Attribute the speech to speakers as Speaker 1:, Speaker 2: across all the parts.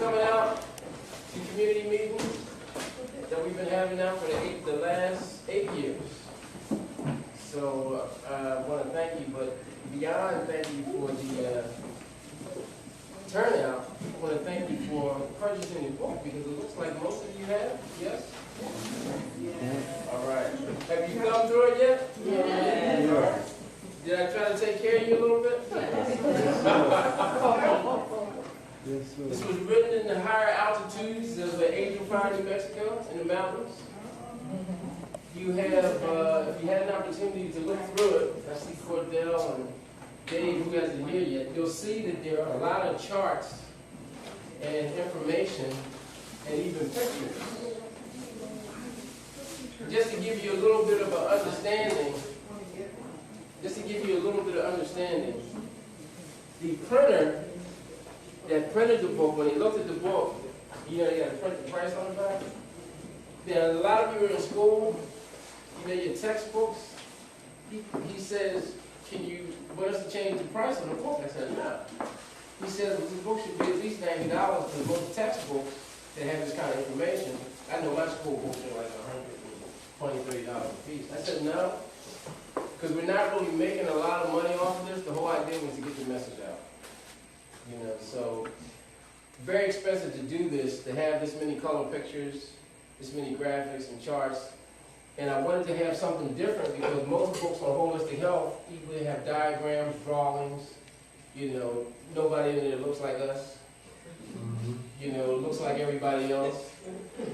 Speaker 1: coming out to community meetings that we've been having now for the last 8 years. So I want to thank you, but beyond thank you for the turnout, I want to thank you for purchasing the book because it looks like most of you have. Yes? Yeah. All right. Have you come through it yet? Yeah. Did I try to take care of you a little bit? This was written in the higher altitudes of Angel Fire, New Mexico, in the mountains. You have, if you had an opportunity to look through it, I see Cordell and Dave, who hasn't here yet, you'll see that there are a lot of charts and information and even pictures. Just to give you a little bit of an understanding, the printer that printed the book, when he looked at the book, you know, they got to print the price on the back. Now, a lot of you are in school, you know, your textbooks, he says, want us to change the price on the book? I said, no. He says, well, this book should be at least $90 for most textbooks that have this kind of information. I know my school books are like $120, $30 a piece. I said, no, because we're not really making a lot of money off of this. The whole idea was to get the message out. You know, so very expensive to do this, to have this many color pictures, this many graphics and charts. And I wanted to have something different because most books on holistic health either have diagrams, drawings, you know, nobody in there looks like us. You know, looks like everybody else.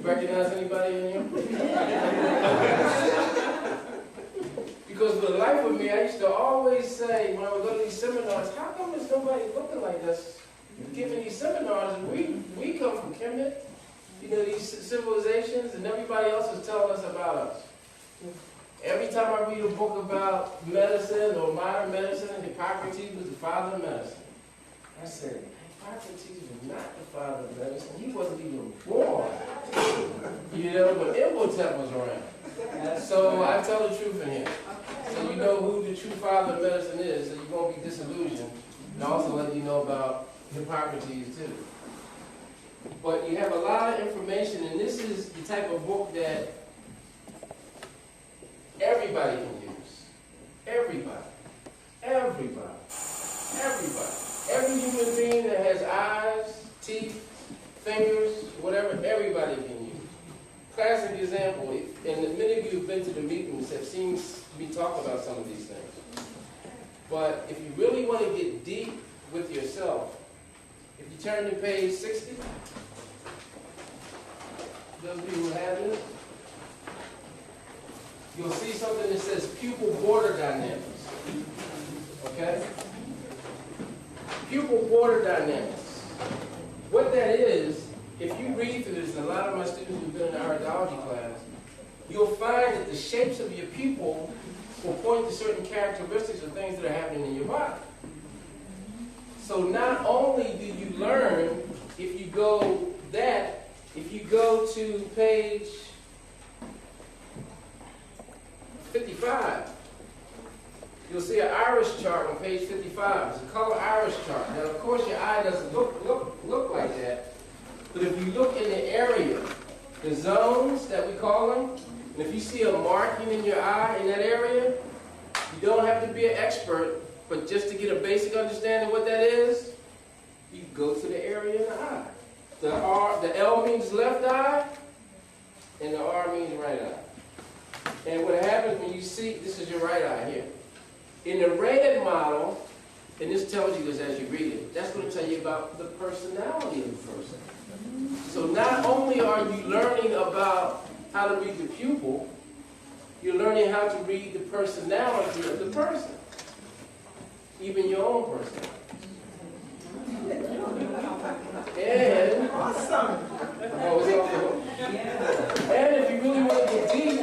Speaker 1: Recognize anybody in here? Because for the life of me, I used to always say, when I would go to these seminars, how come there's nobody looking like us giving these seminars? And we come from Kemet, you know, these civilizations, and everybody else is telling us about us. Every time I read a book about medicine or modern medicine, Hippocrates was the father of medicine. I said, Hippocrates was not the father of medicine. He wasn't even born. You know, but Imhotep was around. So I tell the truth in here. So you know who the true father of medicine is, so you won't be disillusioned. And also let you know about Hippocrates too. But you have a lot of information, and this is the type of book that everybody can use. Everybody. Everybody. Everybody. Every human being that has eyes, teeth, fingers, whatever, everybody can use. Classic example, and many of you who've been to the meetings have seen me talk about some of these things. But if you really want to get deep with yourself, if you turn to page 60, those of you who have it, you'll see something that says pupil border dynamics. Okay? Pupil border dynamics. What that is, if you read through this, and a lot of my students who've been in the iridology class, you'll find that the shapes of your pupil will point to certain characteristics of things that are happening in your body. So not only do you learn, if you go to page 55, you'll see an iris chart on page 55. It's a color iris chart. Now, of course, your eye doesn't look like that, but if you look in the area, the zones that we call them, and if you see a marking in your eye in that area, you don't have to be an expert, but just to get a basic understanding of what that is, you go to the area in the eye. The L means left eye, and the R means right eye. And what happens when you see, this is your right eye here. In the red model, and this tells you this as you read it, that's going to tell you about the personality of the person. So not only are you learning about how to read the pupil, you're learning how to read the personality of the person. Even your own personality. And, awesome. And if you really want to get deep,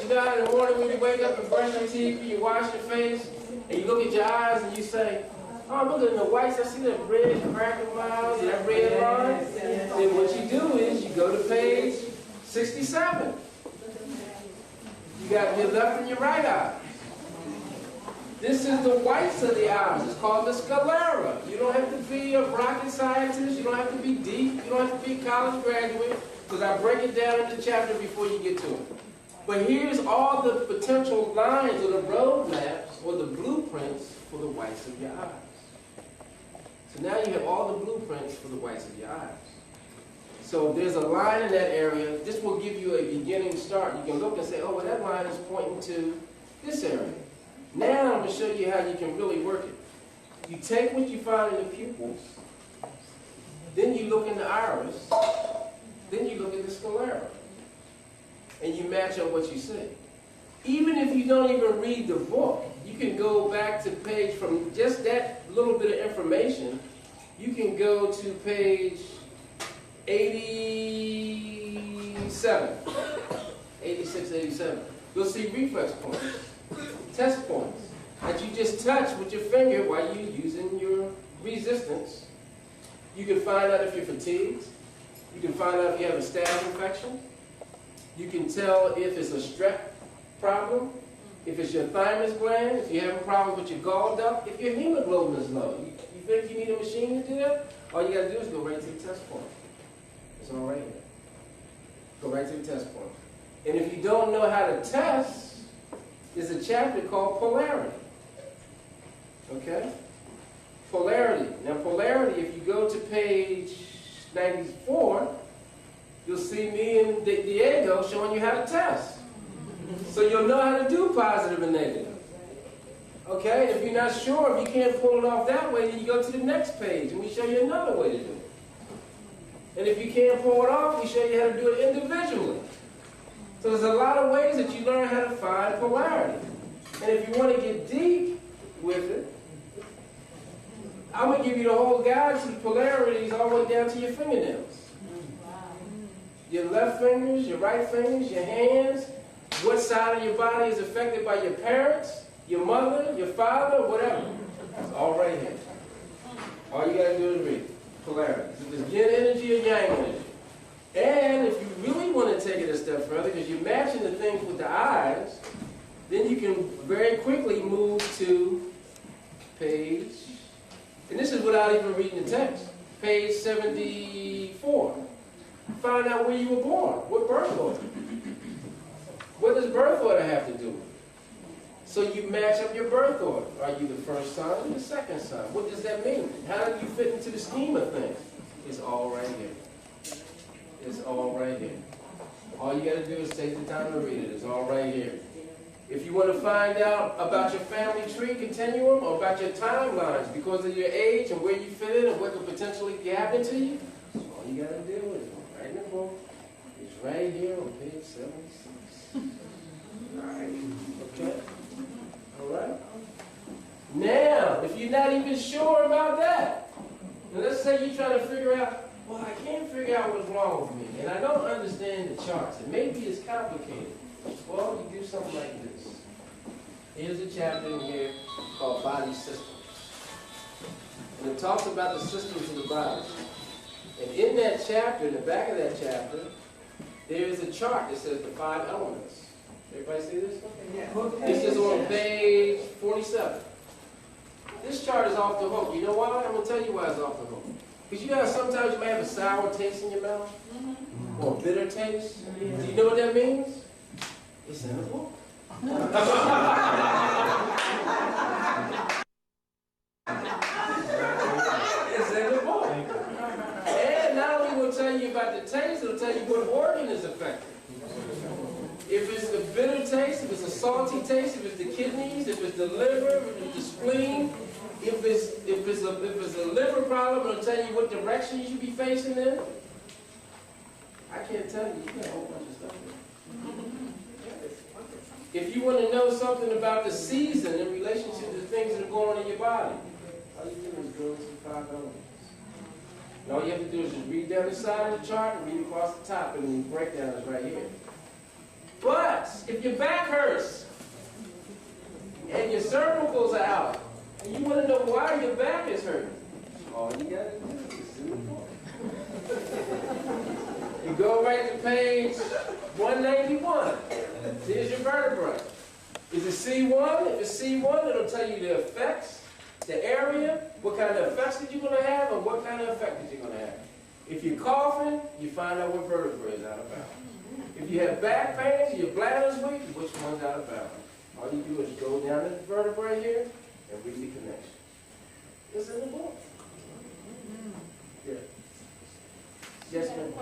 Speaker 1: you know, in the morning when you wake up and brush your teeth, you wash your face, and you look at your eyes and you say, oh, look at the whites, I see that red cracker miles, that red line. Then what you do is you go to page 67. You got your left and your right eye. This is the whites of the eyes. It's called the sclera. You don't have to be a rocket scientist. You don't have to be deep. You don't have to be a college graduate, because I break it down in the chapter before you get to it. But here's all the potential lines or the road maps or the blueprints for the whites of your eyes. So now you have all the blueprints for the whites of your eyes. So if there's a line in that area, this will give you a beginning start. You can look and say, oh, well, that line is pointing to this area. Now I'm going to show you how you can really work it. You take what you find in the pupils, then you look in the iris, then you look at the sclera, and you match up what you see. Even if you don't even read the book, you can go back to page, from just that little bit of information, you can go to page 87, 86, 87. You'll see reflex points, test points, that you just touch with your finger while you're using your resistance. You can find out if you're fatigued. You can find out if you have a staph infection. You can tell if it's a strep problem, if it's your thymus gland, if you have a problem with your gall duct, if your hemoglobin is low. You think you need a machine to do that? All you got to do is go right to the test point. It's all right here. Go right to the test point. And if you don't know how to test, there's a chapter called polarity. Okay? Polarity. Now polarity, if you go to page 94, you'll see me and Diego showing you how to test. So you'll know how to do positive and negative. Okay? If you're not sure, if you can't pull it off that way, then you go to the next page and we show you another way to do it. And if you can't pull it off, we show you how to do it individually. So there's a lot of ways that you learn how to find polarity. And if you want to get deep with it, I'm going to give you the whole guide to the polarities all the way down to your fingernails. Your left fingers, your right fingers, your hands, what side of your body is affected by your parents, your mother, your father, whatever. It's all right here. All you got to do is read it. Polarity. If it's yin energy or yang energy. And if you really want to take it a step further, because you're matching the things with the eyes, then you can very quickly move to page, and this is without even reading the text, page 74. Find out where you were born. What birth order? What does birth order have to do with it? So you match up your birth order. Are you the first son or the second son? What does that mean? How do you fit into the scheme of things? It's all right here. It's all right here. All you got to do is take the time to read it. It's all right here. If you want to find out about your family tree continuum or about your timelines because of your age and where you fit in and what could potentially happen to you, all you got to do is right in the book. It's right here on page 76. All right. Okay? All right? Now, if you're not even sure about that, and let's say you're trying to figure out, well, I can't figure out what's wrong with me, and I don't understand the charts, and maybe it's complicated. Well, you do something like this. Here's a chapter in here called Body Systems. And it talks about the systems of the body. And in that chapter, in the back of that chapter, there is a chart that says the 5 elements. Everybody see this? Yeah. This is on page 47. This chart is off the hook. You know why? I'm going to tell you why it's off the hook. Because you know sometimes you may have a sour taste in your mouth? Or a bitter taste? Do you know what that means? It's in the book. It's in the book. And not only will it tell you about the taste, it'll tell you what organ is affected. If it's the bitter taste, if it's a salty taste, if it's the kidneys, if it's the liver, if it's the spleen, if it's a liver problem, it'll tell you what direction you should be facing in. I can't tell you. You got a whole bunch of stuff there. If you want to know something about the season in relationship to things that are going on in your body, all you do is go to the 5 elements. And all you have to do is just read down the side of the chart and read across the top, and the breakdown is right here. But if your back hurts and your cervicals are out, and you want to know why your back is hurting, all you got to do is see the book. You go right to page 191. Here's your vertebrae. Is it C1? If it's C1, it'll tell you the effects, the area, what kind of effects that you're going to have, and what kind of effect that you're going to have. If you're coughing, you find out what vertebra is out of balance. If you have back pains, your bladder's weak, which one's out of balance. All you do is go down to the vertebrae here and read the connection. It's in the book. Yeah. Yes, ma'am.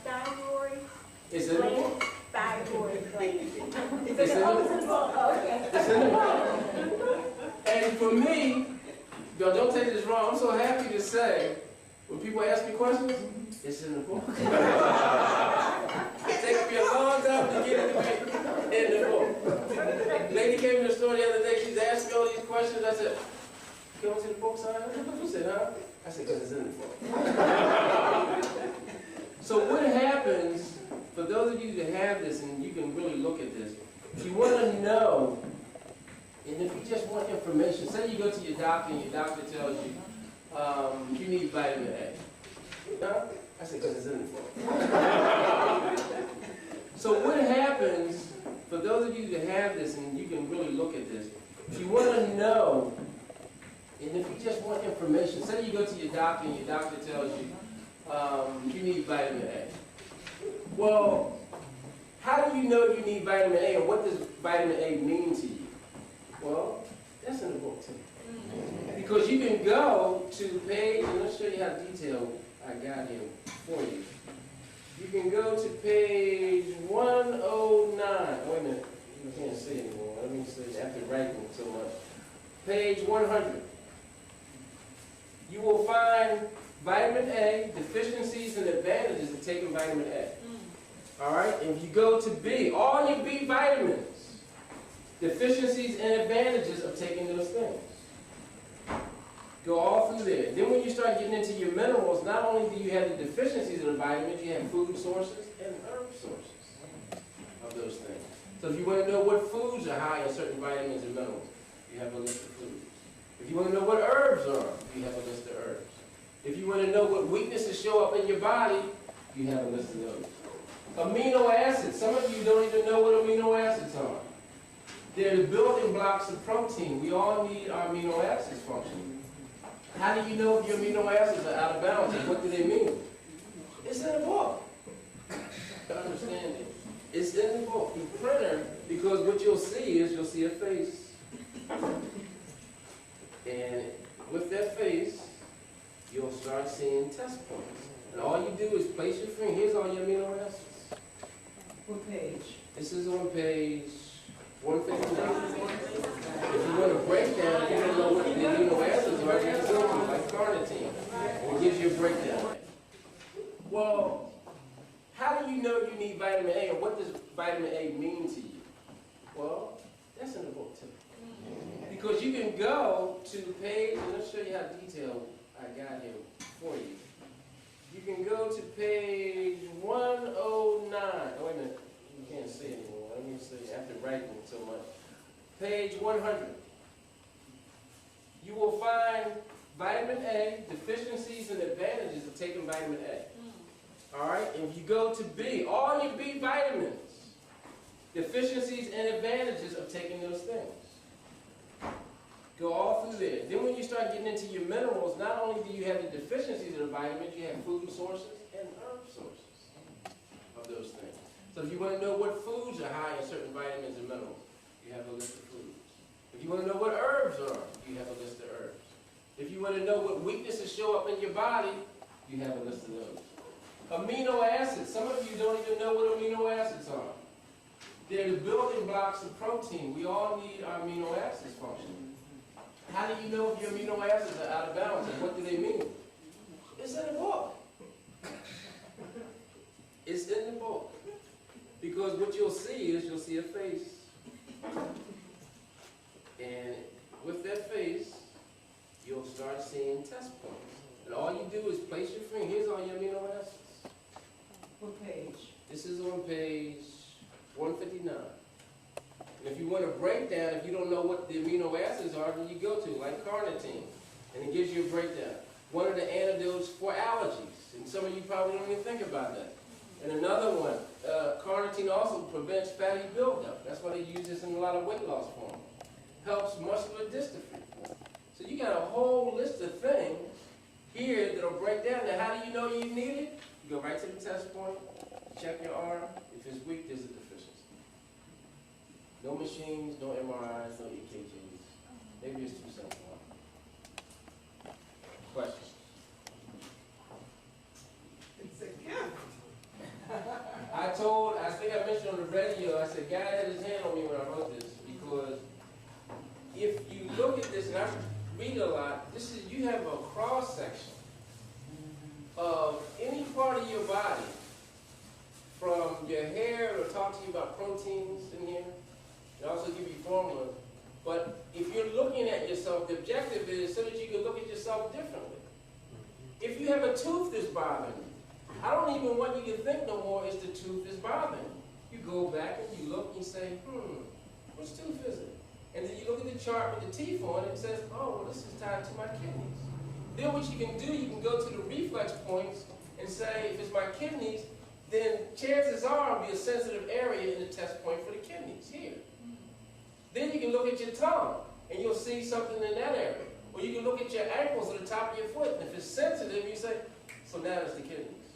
Speaker 2: Thyroid.
Speaker 1: It's in the book.
Speaker 2: Thyroid gland.
Speaker 1: It's in the book. It's in the book. And for me, don't take this wrong, I'm so happy to say, when people ask me questions, it's in the book. It takes me a long time to get it to be in the book. Lady came in the store the other day, she's asked me all these questions. I said, "Come to the book, son?" She said, "Huh?" I said, "Because it's in the book." So what happens, for those of you that have this, and you can really look at this, if you want to know, and if you just want information, say you go to your doctor and your doctor tells you, you need vitamin A. No? I said, because it's in the book. So what happens, for those of you that have this, and you can really look at this, if you want to know, and if you just want information, say you go to your doctor and your doctor tells you, you need vitamin A. Well, how do you know you need vitamin A, and what does vitamin A mean to you? Well, that's in the book too. Because you can go to page, and let's show you how detailed I got here for you. You can go to page 109. Oh, wait a minute, you can't see it anymore. Let me see, after writing so much. Page 100. You will find vitamin A, deficiencies and advantages of taking vitamin A. All right, and if you go to B, all your B vitamins, deficiencies and advantages of taking those things. Go all through there. Then when you start getting into your minerals, not only do you have the deficiencies of the vitamins, you have food sources and herb sources of those things. So if you want to know what foods are high in certain vitamins and minerals, you have a list of foods. If you want to know what herbs are, you have a list of herbs. If you want to know what weaknesses show up in your body, you have a list of those. Amino acids. Some of you don't even know what amino acids are. They're the building blocks of protein. We all need our amino acids functioning. How do you know if your amino acids are out of balance and what do they mean? It's in the book. Understand it. It's in the book. The printer, because what you'll see is you'll see a face. And with that face, you'll start seeing test points. And all you do is place your finger. Here's all your amino acids.
Speaker 3: What page?
Speaker 1: This is on page 159. If you want to break down, you don't know what the amino acids are, you can go to like carnitine. It gives you a breakdown. Well, how do you know you need vitamin A, and what does vitamin A mean to you? Well, that's in the book too. Because you can go to page, and let's show you how detailed I got here for you. You can go to page 109. Oh, wait a minute. You can't see it anymore. Let me see. After writing so much. Page 100. You will find vitamin A, deficiencies and advantages of taking vitamin A. All right? And if you go to B, all your B vitamins, deficiencies and advantages of taking those things. Go all through there. Then when you start getting into your minerals, not only do you have the deficiencies of the vitamins, you have food sources and herb sources of those things. So if you want to know what foods are high in certain vitamins and minerals, you have a list of foods. If you want to know what herbs are, you have a list of herbs. If you want to know what weaknesses show up in your body, you have a list of those. Amino acids. Some of you don't even know what amino acids are. They're the building blocks of protein. We all need our amino acids functioning. How do you know if your amino acids are out of balance, and what do they mean? It's in the book. It's in the book. Because what you'll see is you'll see a face. And with that face, you'll start seeing test points. And all you do is place your finger. Here's all your amino acids.
Speaker 3: What page?
Speaker 1: This is on page 159. And if you want a breakdown, if you don't know what the amino acids are, then you go to, like carnitine. And it gives you a breakdown. One of the antidotes for allergies. And some of you probably don't even think about that. And another one, carnitine also prevents fatty buildup. That's why they use this in a lot of weight loss forms. Helps muscular dystrophy. So you got a whole list of things here that'll break down. Now, how do you know you need it? You go right to the test point, check your arm. If it's weak, there's a deficiency. No machines, no MRIs, no EKGs. Maybe it's too simple. Questions?
Speaker 3: It's a gift.
Speaker 1: I think I mentioned on the radio, I said, God had his hand on me when I wrote this, because if you look at this, and I read a lot, you have a cross-section of any part of your body, from your hair. It'll talk to you about proteins in here. It'll also give you formulas. But if you're looking at yourself, the objective is so that you can look at yourself differently. If you have a tooth that's bothering you, I don't even want you to think no more is the tooth is bothering you. You go back and you look and you say, which tooth is it? And then you look at the chart with the teeth on it and it says, oh, well, this is tied to my kidneys. Then what you can do, you can go to the reflex points and say, if it's my kidneys, then chances are it'll be a sensitive area in the test point for the kidneys, here. Then you can look at your tongue, and you'll see something in that area. Or you can look at your ankles or the top of your foot, and if it's sensitive, you say, so now it's the kidneys.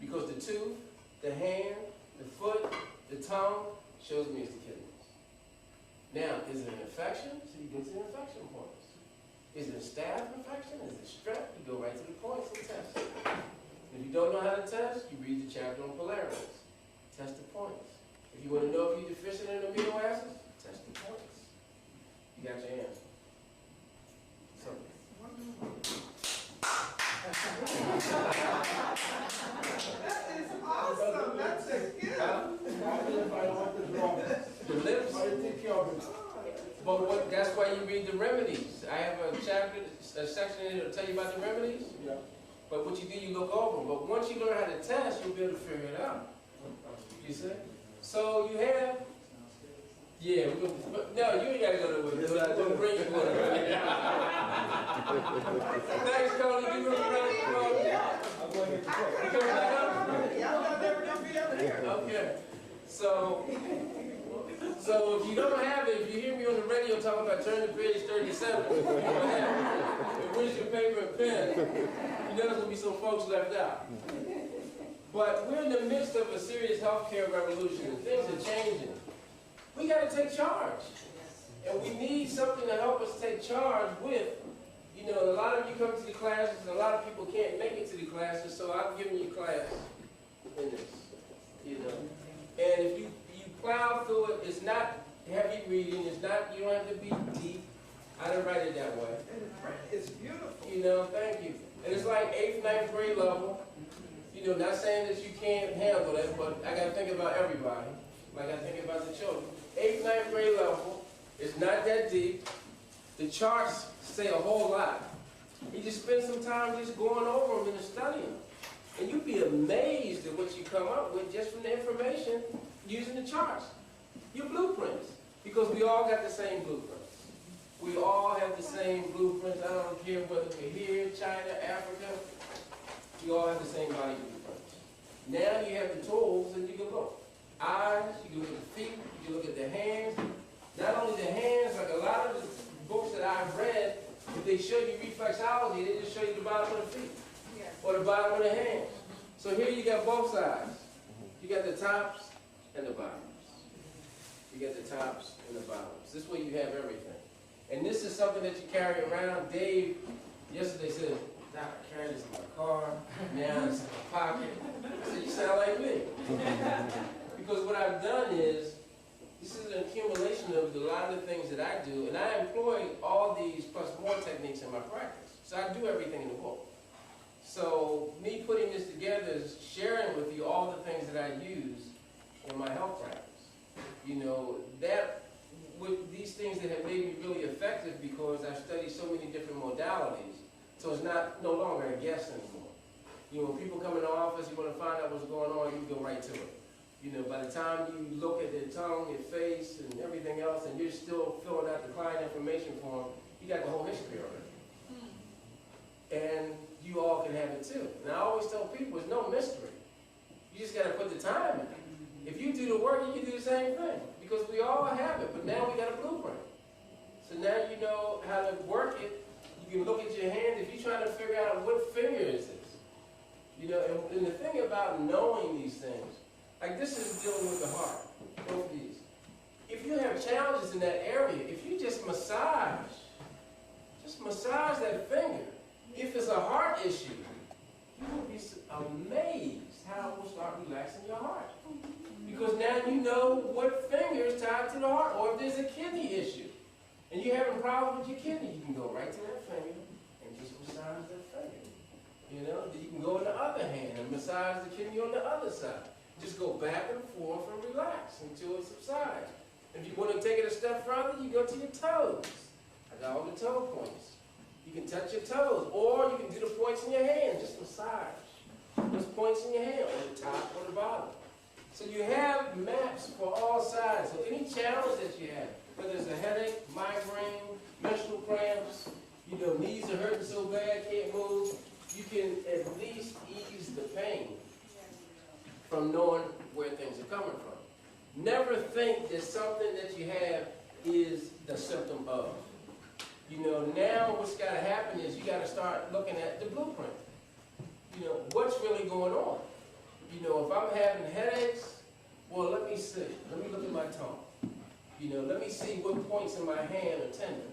Speaker 1: Because the tooth, the hand, the foot, the tongue shows me it's the kidneys. Now, is it an infection? So you get to the infection points. Is it a staph infection? Is it strep? You go right to the points and test. If you don't know how to test, you read the chapter on polarities. Test the points. If you want to know if you're deficient in amino acids, test the points. You got your answer. So.
Speaker 3: That is awesome. That's a gift.
Speaker 1: The lips. But that's why you read the remedies. I have a chapter, a section in here to tell you about the remedies.
Speaker 2: Yeah.
Speaker 1: But what you do, you look over them. But once you learn how to test, you'll be able to figure it out. You see? So you have, yeah, we're gonna, no, you ain't got to go to the we're going to bring you water. Thanks, Tony. You really
Speaker 2: I'm going to get the check.
Speaker 3: Y'all never gonna be able to hear.
Speaker 1: Okay. So if you don't have it, if you hear me on the radio talking about turn to page 37, you don't have it. Where's your paper and pen? You know there's going to be some folks left out. But we're in the midst of a serious healthcare revolution, and things are changing. We got to take charge. And we need something to help us take charge with. You know, a lot of you come to the classes, and a lot of people can't make it to the classes, so I'm giving you class in this. You know. And if you plow through it, it's not heavy reading, it's not, you don't have to be deep. I didn't write it that way.
Speaker 3: It's beautiful.
Speaker 1: You know, thank you. And it's like 8th, 9th grade level. You know, not saying that you can't handle it, but I got to think about everybody. Like I think about the children. 8th, 9th grade level, it's not that deep. The charts say a whole lot. You just spend some time just going over them and studying them. And you'd be amazed at what you come up with just from the information using the charts. Your blueprints. Because we all got the same blueprints. We all have the same blueprints. I don't care whether we're here, China, Africa. We all have the same body blueprints. Now you have the tools and you can look. Eyes, you can look at the feet, you can look at the hands. Not only the hands, like a lot of the books that I've read, if they show you reflexology, they just show you the bottom of the feet. Or the bottom of the hands. So here you got both sides. You got the tops and the bottoms. You got the tops and the bottoms. This way you have everything. And this is something that you carry around. Dave yesterday said, Doc, I carry this in my car. Now it's in my pocket. I said, you sound like me. Because what I've done is, this is an accumulation of a lot of the things that I do. And I employ all these plus more techniques in my practice. So I do everything in the book. So me putting this together is sharing with you all the things that I use in my health practice. You know, that with these things that have made me really effective because I've studied so many different modalities. So it's no longer a guess anymore. You know, when people come in the office, you want to find out what's going on, you go right to it. You know, by the time you look at their tongue, your face, and everything else, and you're still filling out the client information form, you got the whole history already. And you all can have it too. And I always tell people, it's no mystery. You just got to put the same thing, because we all have it, but now we got a blueprint. So now you know how to work it. You can look at your hand. If you're trying to figure out what finger is this, you know, and the thing about knowing these things, like this is dealing with the heart, both of these. If you have challenges in that area, if you just massage that finger, if it's a heart issue, you will be amazed how it will start relaxing your heart. Because now you know what finger is tied to the heart, or if there's a kidney issue, and you're having problems with your kidney, you can go right to that finger and just massage that finger. You know, then you can go in the other hand and massage the kidney on the other side. Just go back and forth and relax until it subsides. If you want to take it a step further, you go to your toes. I got all the toe points. You can touch your toes, or you can do the points in your hand. Just massage those points in your hand, on the top or the bottom. So you have maps for all sides. So any challenge that you have, whether it's a headache, migraine, menstrual cramps, you know, knees are hurting so bad, can't move, you can at least ease the pain from knowing where things are coming from. Never think that something that you have is the symptom of. You know, now what's got to happen is you got to start looking at the blueprint. You know, what's really going on? You know, if I'm having headaches, well, let me see. Let me look at my tongue. You know, let me see what points in my hand are tender.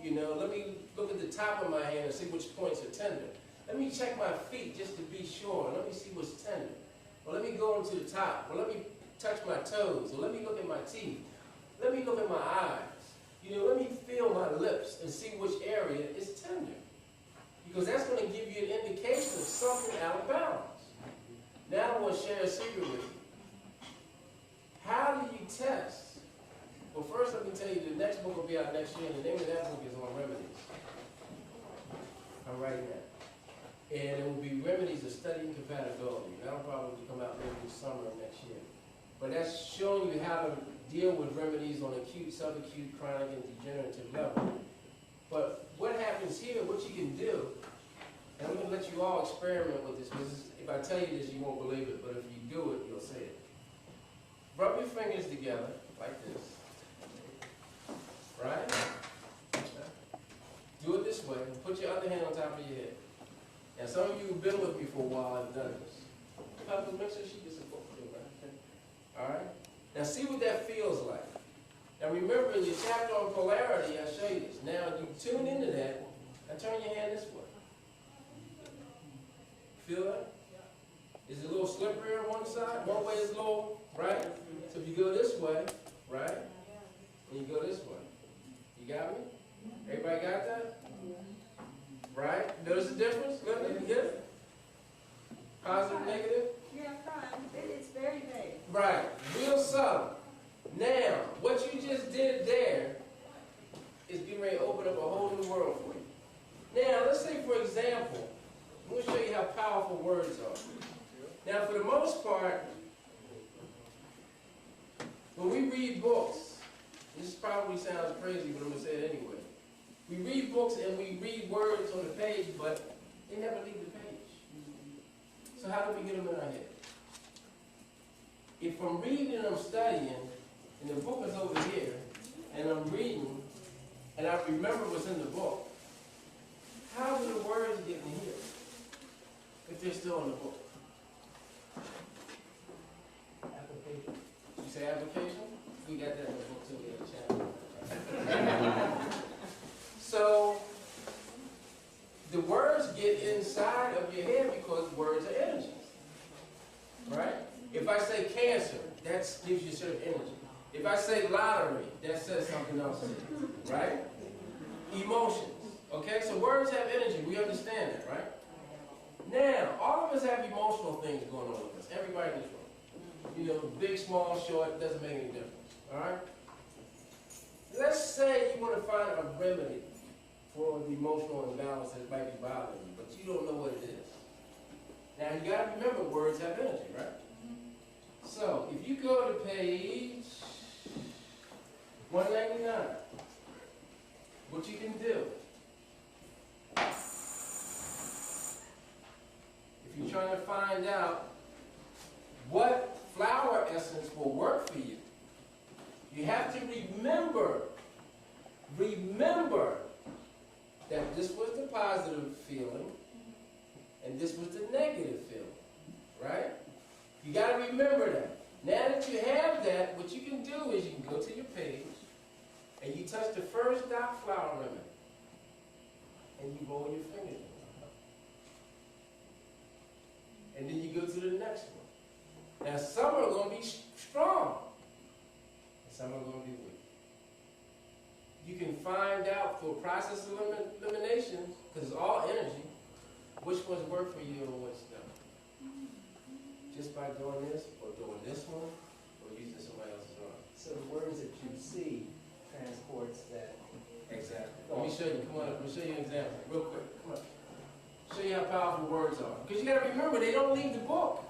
Speaker 1: You know, let me look at the top of my hand and see which points are tender. Let me check my feet just to be sure. Let me see what's tender. Well, let me go into the top. Well, let me touch my toes. Or let me look at my teeth. Let me look at my eyes. You know, let me feel my lips and see which area is tender. Because that's going to give you an indication of something out of balance. Now I want to share a secret with you. How do you test? Well, first let me tell you, the next book will be out next year, and the name of that book is on remedies. I'm writing that. And it will be Remedies of Studying Compatibility. That'll probably come out maybe this summer of next year. But that's showing you how to deal with remedies on acute, subacute, chronic, and degenerative level. But what happens here, what you can do, and I'm going to let you all experiment with this, because if I tell you this, you won't believe it, but if you do it, you'll see it. Rub your fingers together, like this. Right? Do it this way, and put your other hand on top of your head. Now, some of you who've been with me for a while have done this. Make sure she gets a book too, right? All right? Now, see what that feels like. Now, remember, in your chapter on polarity, I show you this. Now, you tune into that, and turn your hand this way. Feel that? Is it a little slippery on one side? One way is low, right? So if you go this way, right? And you go this way. You got me? Everybody got that? Right? Notice the difference? Good? You get it? Positive, negative?
Speaker 3: Yeah, fine. It's very vague.
Speaker 1: Right. Real subtle. Now, what you just did there is getting ready to open up a whole new world for you. Now, let's say, for example, I'm going to show you how powerful words are. Now, for the most part, when we read books, this probably sounds crazy, but I'm going to say it anyway. We read books and we read words on the page, but they never leave the page. So how do we get them in our head? If I'm reading and I'm studying, and the book is over here, and I'm reading, and I remember what's in the book, how do the words get in here if they're still in the book? Application. You say application? We got that in the book too, we have a chapter. So, the words get inside of your head because words are energy. Right? If I say cancer, that gives you certain energy. If I say lottery, that says something else to you. Right? Emotions. Okay? So words have energy. We understand that, right? Now, all of us have emotional things going on with us. Everybody in this room. You know, big, small, short, doesn't make any difference. Alright? Let's say you want to find a remedy for the emotional imbalance that might be bothering you, but you don't know what it is. Now, you got to remember words have energy, right? So, if you go to page 199, what you can do, if you're trying to find out what flower essence will work for you, you have to remember that this was the positive feeling and this was the negative feeling, right? You got to remember that. Now that you have that, what you can do is you can go to your page and you touch the first dot flower lemon and you roll your fingers. And then you go to the next one. Now some are going to be strong and some are going to be weak. You can find out through a process of elimination, because it's all energy, which ones work for you and which don't. Just by doing this, or doing this one, or using somebody else's arm.
Speaker 2: So the words that you see transports that.
Speaker 1: Exactly. Let me show you. Come on up. Let me show you an example. Real quick. Come on. Show you how powerful words are. Because you got to remember, they don't leave the book.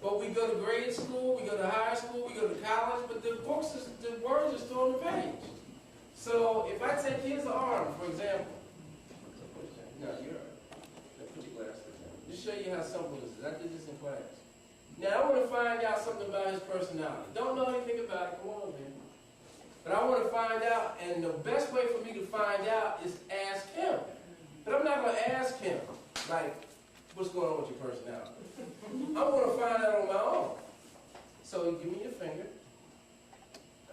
Speaker 1: But we go to grade school, we go to high school, we go to college, but the words are still on the page. So if I take his arm, for example. No, you're all right. Put your glasses on. Just show you how simple this is. I did this in class. Now I want to find out something about his personality. Don't know anything about it. Come on, man. But I want to find out, and the best way for me to find out is ask him. But I'm not going to ask him, like, what's going on with your personality? I'm going to find out on my own. So give me your finger.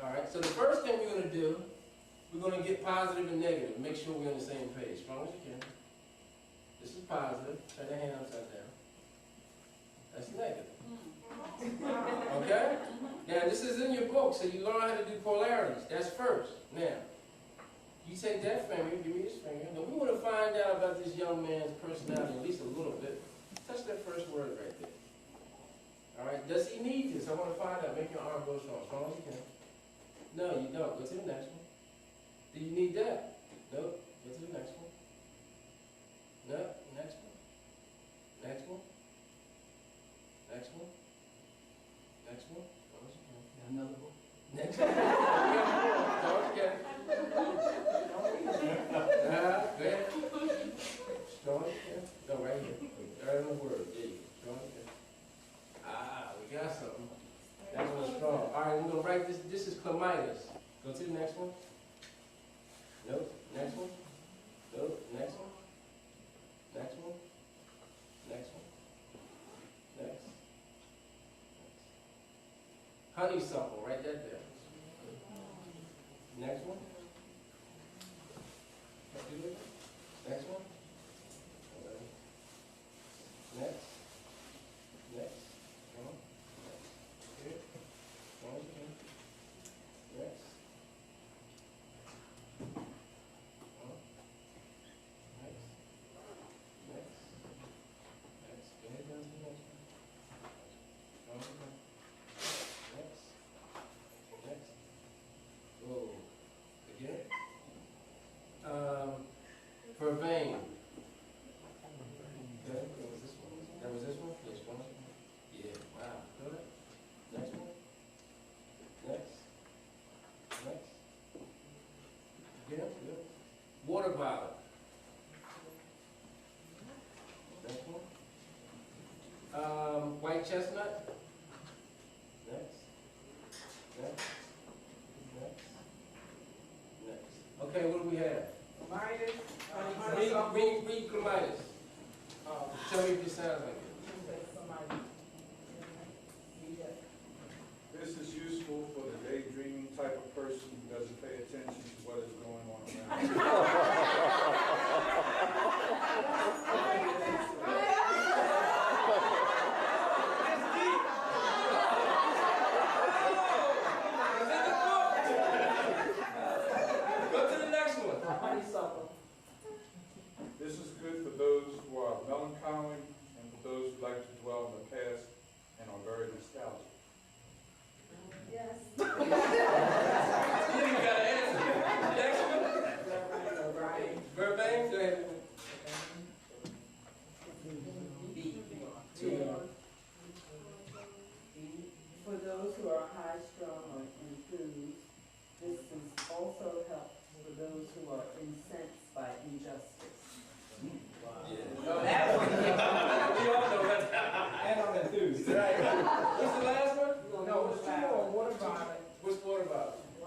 Speaker 1: All right, so the first thing we're going to do, we're going to get positive and negative. Make sure we're on the same page, strong as you can. This is positive. Turn your hand upside down. That's negative. Okay? Now, this is in your book, so you learn how to do polarities. That's first. Now, you take that finger, give me this finger. Now, we want to find out about this young man's personality at least a little bit. Touch that first word right there. All right? Does he need this? I want to find out. Make your arm go strong. Strong as you can. No, you don't. Go to the next one. Do you need that? No. Go to the next one. No. Next one. Next one. Next one. Next one. Strong as you can.
Speaker 2: Another book.
Speaker 1: Next one. Strong as you can. Go ahead. Strong as you can. No, right here. Right in the word. There you go. Strong as you can. Ah, we got something. That one's strong. All right, we're going to write this. This is clemitis. Go to the next one. Nope. Next one. Nope. Next one. Next one. Next one. Next. Honeysuckle. Write that down. Next one. Next one. Next. Next. Come on. Here. Come on. Next. Come on. Next. Next. Next. Go ahead down to the next one. Come on. Next. Next. Whoa. Again. Purveying. Okay, that was this one. That was this one? Yes, one. Yeah, wow. Good. Next one. Next. Next. Again, good. Water bottle. Next one. White chestnut. Next. Next. Next. Next. Okay, what do we have?
Speaker 3: Minus.
Speaker 1: Read clemitis. Tell me if it sounds like it.
Speaker 4: This is useful for the daydreaming type of person who doesn't pay attention to what is going on around.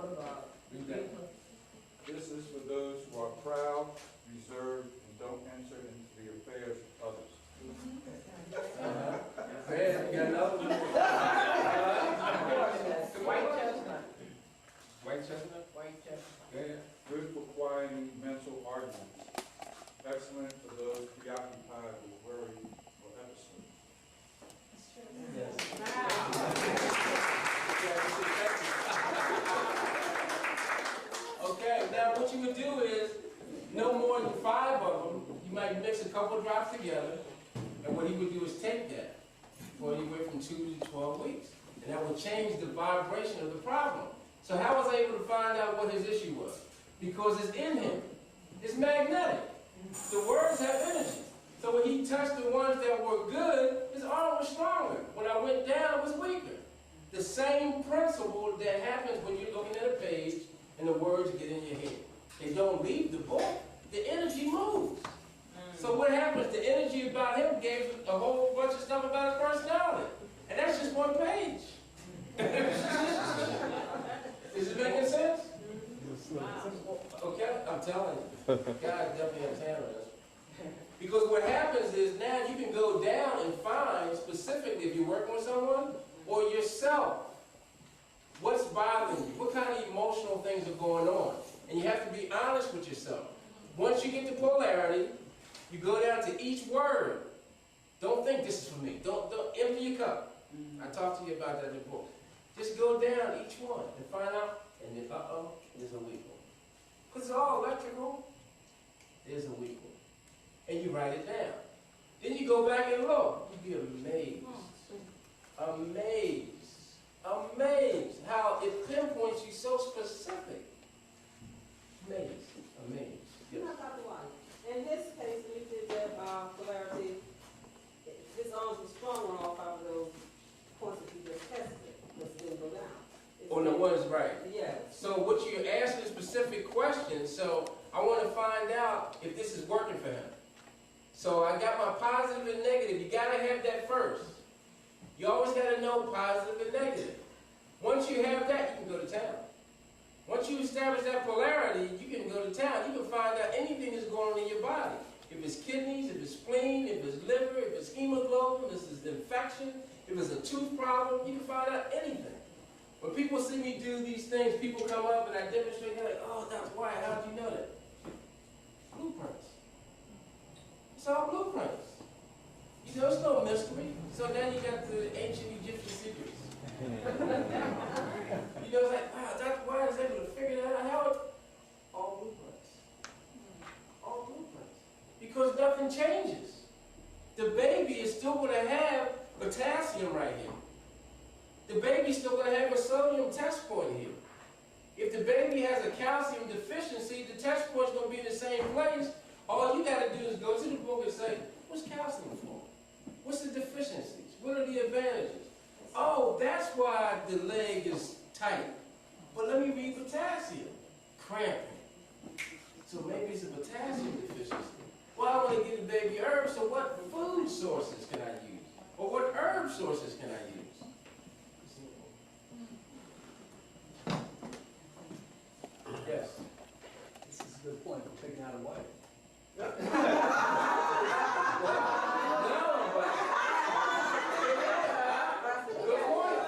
Speaker 5: What about?
Speaker 1: Read that.
Speaker 4: This is for those who are proud, reserved, and don't enter into the affairs of others.
Speaker 1: You got another one?
Speaker 5: White chestnut.
Speaker 1: White chestnut?
Speaker 5: White chestnut.
Speaker 1: Yeah.
Speaker 4: Good for quieting mental arguments. Excellent for those preoccupied with worry or episode.
Speaker 1: Yes. Okay, now what you would do is, no more than 5 of them, you might mix a couple drops together, and what he would do is take that for anywhere from 2 to 12 weeks. And that will change the vibration of the problem. So how was I able to find out what his issue was? Because it's in him. It's magnetic. The words have energy. So when he touched the ones that were good, his arm was stronger. When I went down, it was weaker. The same principle that happens when you're looking at a page and the words get in your head. They don't leave the book. The energy moves. So what happens? The energy about him gave a whole bunch of stuff about his personality. And that's just one page. Is it making sense? Okay, I'm telling you. God definitely has hand on this. Because what happens is now you can go down and find specifically if you're working with someone or yourself. What's bothering you? What kind of emotional things are going on? And you have to be honest with yourself. Once you get the polarity, you go down to each word. Don't think this is for me. Don't empty your cup. I talked to you about that in the book. Just go down each one and find out, and then, there's a weak one. Because it's all electrical. There's a weak one. And you write it down. Then you go back and look. You'd be amazed. Amazed. Amazed how it pinpoints you so specific. Amazed. Amazed. Yes.
Speaker 6: Dr. Wyatt, in this case, when you did that polarity, this arm was stronger off of those points that you just tested, but didn't go down.
Speaker 1: On the ones right.
Speaker 6: Yes.
Speaker 1: So what you're asking specific questions, so I want to find out if this is working for him. So I got my positive and negative. You got to have that first. You always got to know positive and negative. Once you have that, you can go to town. Once you establish that polarity, you can go to town. You can find out anything that's going on in your body. If it's kidneys, if it's spleen, if it's liver, if it's hemoglobin, if it's an infection, if it's a tooth problem, you can find out anything. When people see me do these things, people come up and I demonstrate, they're like, oh, Dr. Wyatt, how did you know that? Blueprints. It's all blueprints. You know, it's no mystery. So now you got the ancient Egyptian secrets. You know, it's like, wow, Dr. Wyatt is able to figure that out. How? All blueprints. All blueprints. Because nothing changes. The baby is still going to have potassium right here. The baby's still going to have a sodium test point here. If the baby has a calcium deficiency, the test point's going to be in the same place. All you got to do is go to the book and say, what's calcium for? What's the deficiencies? What are the advantages? Oh, that's why the leg is tight. But let me read potassium. Cramping. So maybe it's a potassium deficiency. Well, I want to get the baby herbs, so what food sources can I use? Or what herb sources can I use? Yes.
Speaker 2: This is a good point. I'm taking out a wife.
Speaker 1: No, but good point.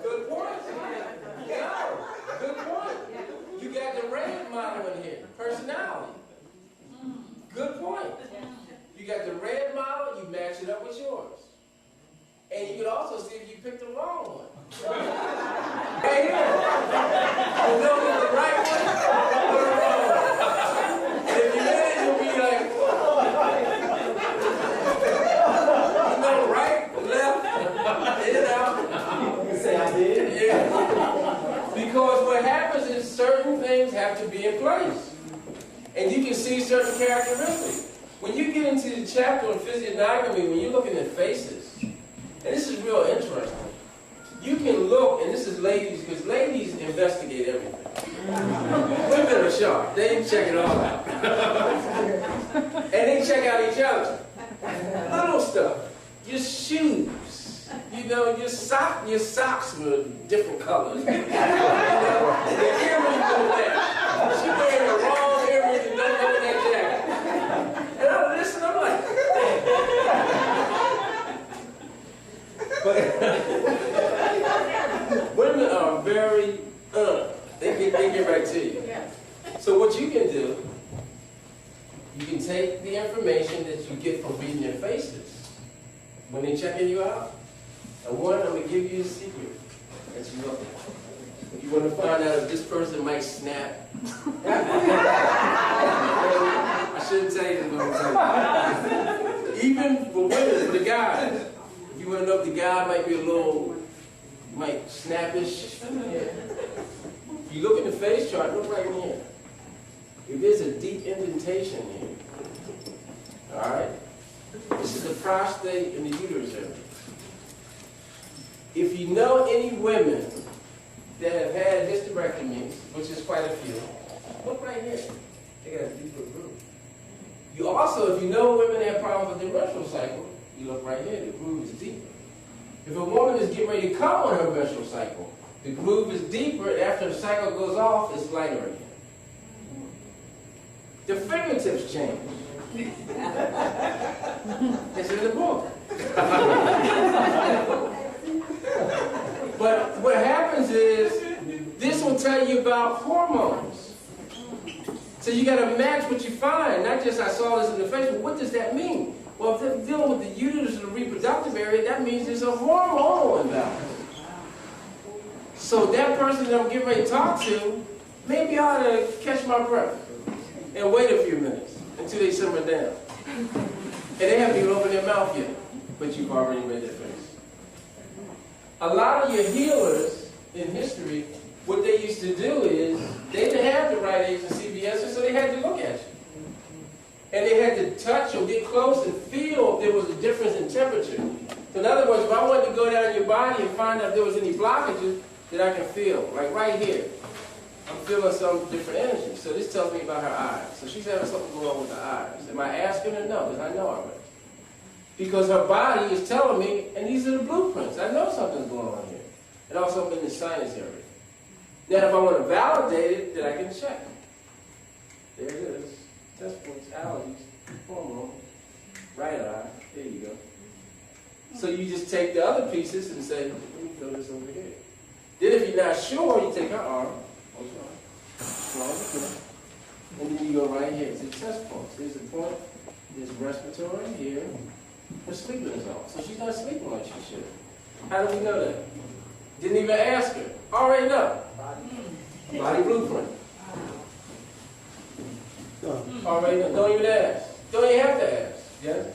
Speaker 1: Good point. No, good point. You got the red model in here, personality. Good point. You got the red model, you match it up with yours. And you could also see if you picked the wrong one. Right here. You know the right one or the wrong one. And if you did it, you'll be like, you know, right, left, in and out.
Speaker 2: You say I did?
Speaker 1: Yeah. Because what happens is certain things have to be in place. And you can see certain characteristics. When you get into the chapter on physiognomy, when you're looking at faces, and this is real interesting, you can look, and this is ladies, because ladies investigate everything. Women are sharp. They check it all out. And they check out each other. Little stuff. Your shoes. You you know, your socks were different colors. The earrings were that. She wearing the wrong earrings and don't go with that jacket. And I'm listening, I'm like, women are very, they get right to you. So what you can do, you can take the information that you get from reading their faces when they're checking you out. And one, I'm going to give you a secret that you know. If you want to find out if this person might snap. I shouldn't tell you this, but I'm telling you. Even for women, for the guys. If you want to know if the guy might be a little, might snappish. If you look at the face chart, look right here. If there's a deep indentation here, all right, this is the prostate and the uterus area. If you know any women that have had hysterectomies, which is quite a few, look right here. They got a deeper groove. You also, if you know women that have problems with their menstrual cycle, you look right here, the groove is deeper. If a woman is getting ready to come on her menstrual cycle, the groove is deeper, and after the cycle goes off, it's lighter again. The fingertips change. It's in the book. But what happens is, this will tell you about hormones. So you got to match what you find, not just I saw this in the face, but what does that mean? Well, if they're dealing with the uterus and the reproductive area, that means there's a hormonal imbalance. So that person that I'm getting ready to talk to, maybe I ought to catch my breath and wait a few minutes until they simmer down. And they haven't even opened their mouth yet, but you've already made their face. A lot of your healers in history, what they used to do is, they didn't have the right age and CBS, so they had to look at you. And they had to touch or get close and feel if there was a difference in temperature. So in other words, if I wanted to go down your body and find out if there was any blockages that I can feel, like right here, I'm feeling some different energy. So this tells me about her eyes. So she's having something going on with her eyes. Am I asking her? No, because I know already. Because her body is telling me, and these are the blueprints. I know something's going on here. And also in the sinus area. Now if I want to validate it, then I can check. There it is. Test points, allergies, hormone, right eye. There you go. So you just take the other pieces and say, let me throw this over here. Then if you're not sure, you take her arm. And then you go right here. It's a test points. There's a point. There's respiratory here. Her sleeping is off. So she's not sleeping like she should. How do we know that? Didn't even ask her. Already know. Body blueprint. Already know. Don't even ask. Don't even have to ask. Yes?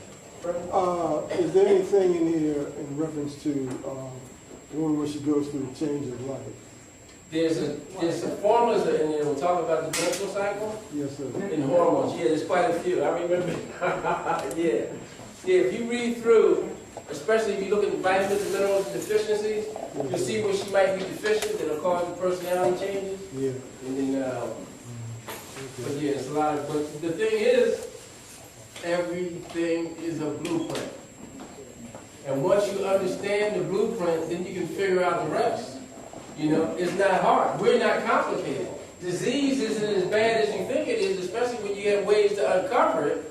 Speaker 2: Is there anything in here in reference to woman when she goes through a change of life?
Speaker 1: There's some formulas in there. We'll talk about the menstrual cycle.
Speaker 2: Yes, sir.
Speaker 1: And hormones. Yeah, there's quite a few. I remember. Yeah. Yeah, if you read through, especially if you look at vitamins and minerals and deficiencies, you'll see where she might be deficient that'll cause the personality changes.
Speaker 2: Yeah.
Speaker 1: And then, but yeah, it's a lot of, but the thing is, everything is a blueprint. And once you understand the blueprint, then you can figure out the rest. You know, it's not hard. We're not complicated. Disease isn't as bad as you think it is, especially when you have ways to uncover it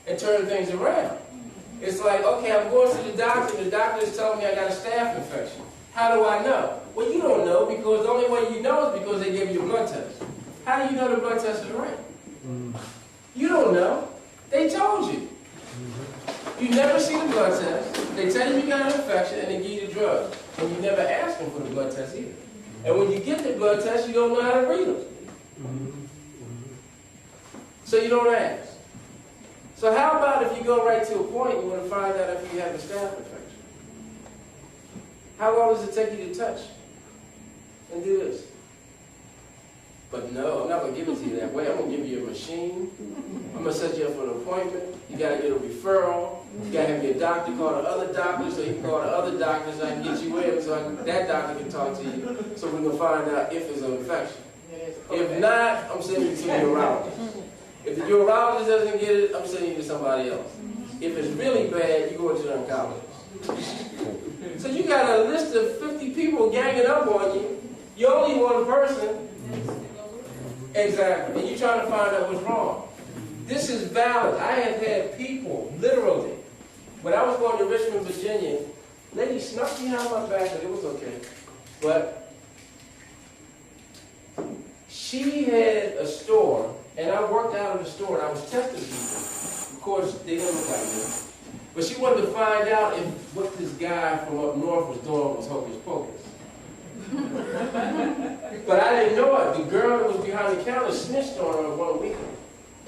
Speaker 1: and turn things around. It's like, okay, I'm going to the doctor, and the doctor is telling me I got a staph infection. How do I know? Well, you don't know, because the only way you know is because they gave you a blood test. How do you know the blood test is right? You don't know. They told you. You never see the blood test. They tell you you got an infection, and they give you the drug. And you never ask them for the blood test either. And when you get the blood test, you don't know how to read them. So you don't ask. So how about if you go right to a point, you want to find out if you have a staph infection? How long does it take you to touch and do this? But no, I'm not going to give it to you that way. I'm going to give you a machine. I'm going to set you up for an appointment. You got to get a referral. You got to have your doctor call the other doctor, so you can call the other doctor so I can get you in, so that doctor can talk to you, so we can find out if it's an infection. If not, I'm sending you to the urologist. If the urologist doesn't get it, I'm sending you to somebody else. If it's really bad, you go to the oncologist. So you got a list of 50 people ganging up on you. You're only one person. Exactly. And you're trying to find out what's wrong. This is valid. I have had people, literally, when I was going to Richmond, Virginia, lady snuck me out my back, and it was okay. But she had a store, and I worked out of the store, and I was testing people. Of course, they didn't look like me. But she wanted to find out if what this guy from up north was doing was hocus pocus. But I didn't know it. The girl that was behind the counter snitched on her one weekend.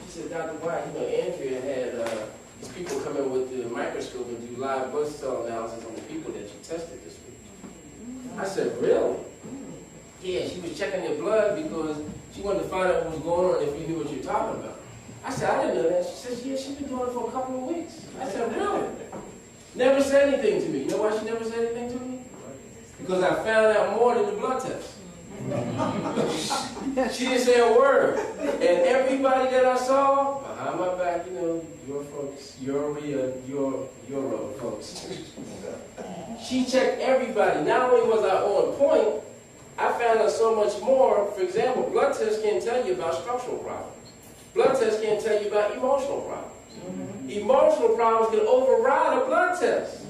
Speaker 1: She said, Dr. Wyatt, you know, Andrea had these people come in with the microscope and do live blood cell analysis on the people that you tested this week. I said, really? Yeah, she was checking their blood because she wanted to find out what was going on if you knew what you're talking about. I said, I didn't know that. She said, yeah, she's been doing it for a couple of weeks. I said, really? Never said anything to me. You know why she never said anything to me? Because I found out more than the blood test. She didn't say a word. And everybody that I saw, behind my back, you know, your folks, your folks. She checked everybody. Not only was I on point, I found out so much more. For example, blood tests can't tell you about structural problems. Blood tests can't tell you about emotional problems. Emotional problems can override a blood test.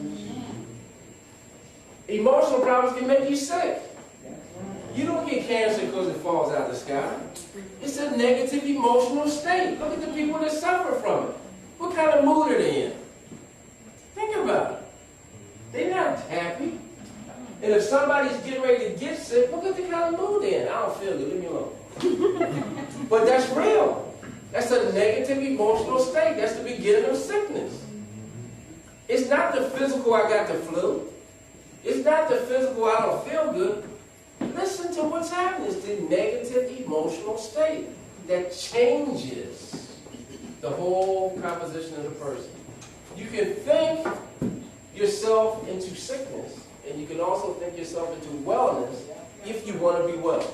Speaker 1: Emotional problems can make you sick. You don't get cancer because it falls out of the sky. It's a negative emotional state. Look at the people that suffer from it. What kind of mood are they in? Think about it. They're not happy. And if somebody's getting ready to get sick, look at the kind of mood they're in. I don't feel good, leave me alone. But that's real. That's a negative emotional state. That's the beginning of sickness. It's not the physical, I got the flu. It's not the physical, I don't feel good. Listen to what's happening. It's the negative emotional state that changes the whole composition of the person. You can think yourself into sickness, and you can also think yourself into wellness if you want to be well.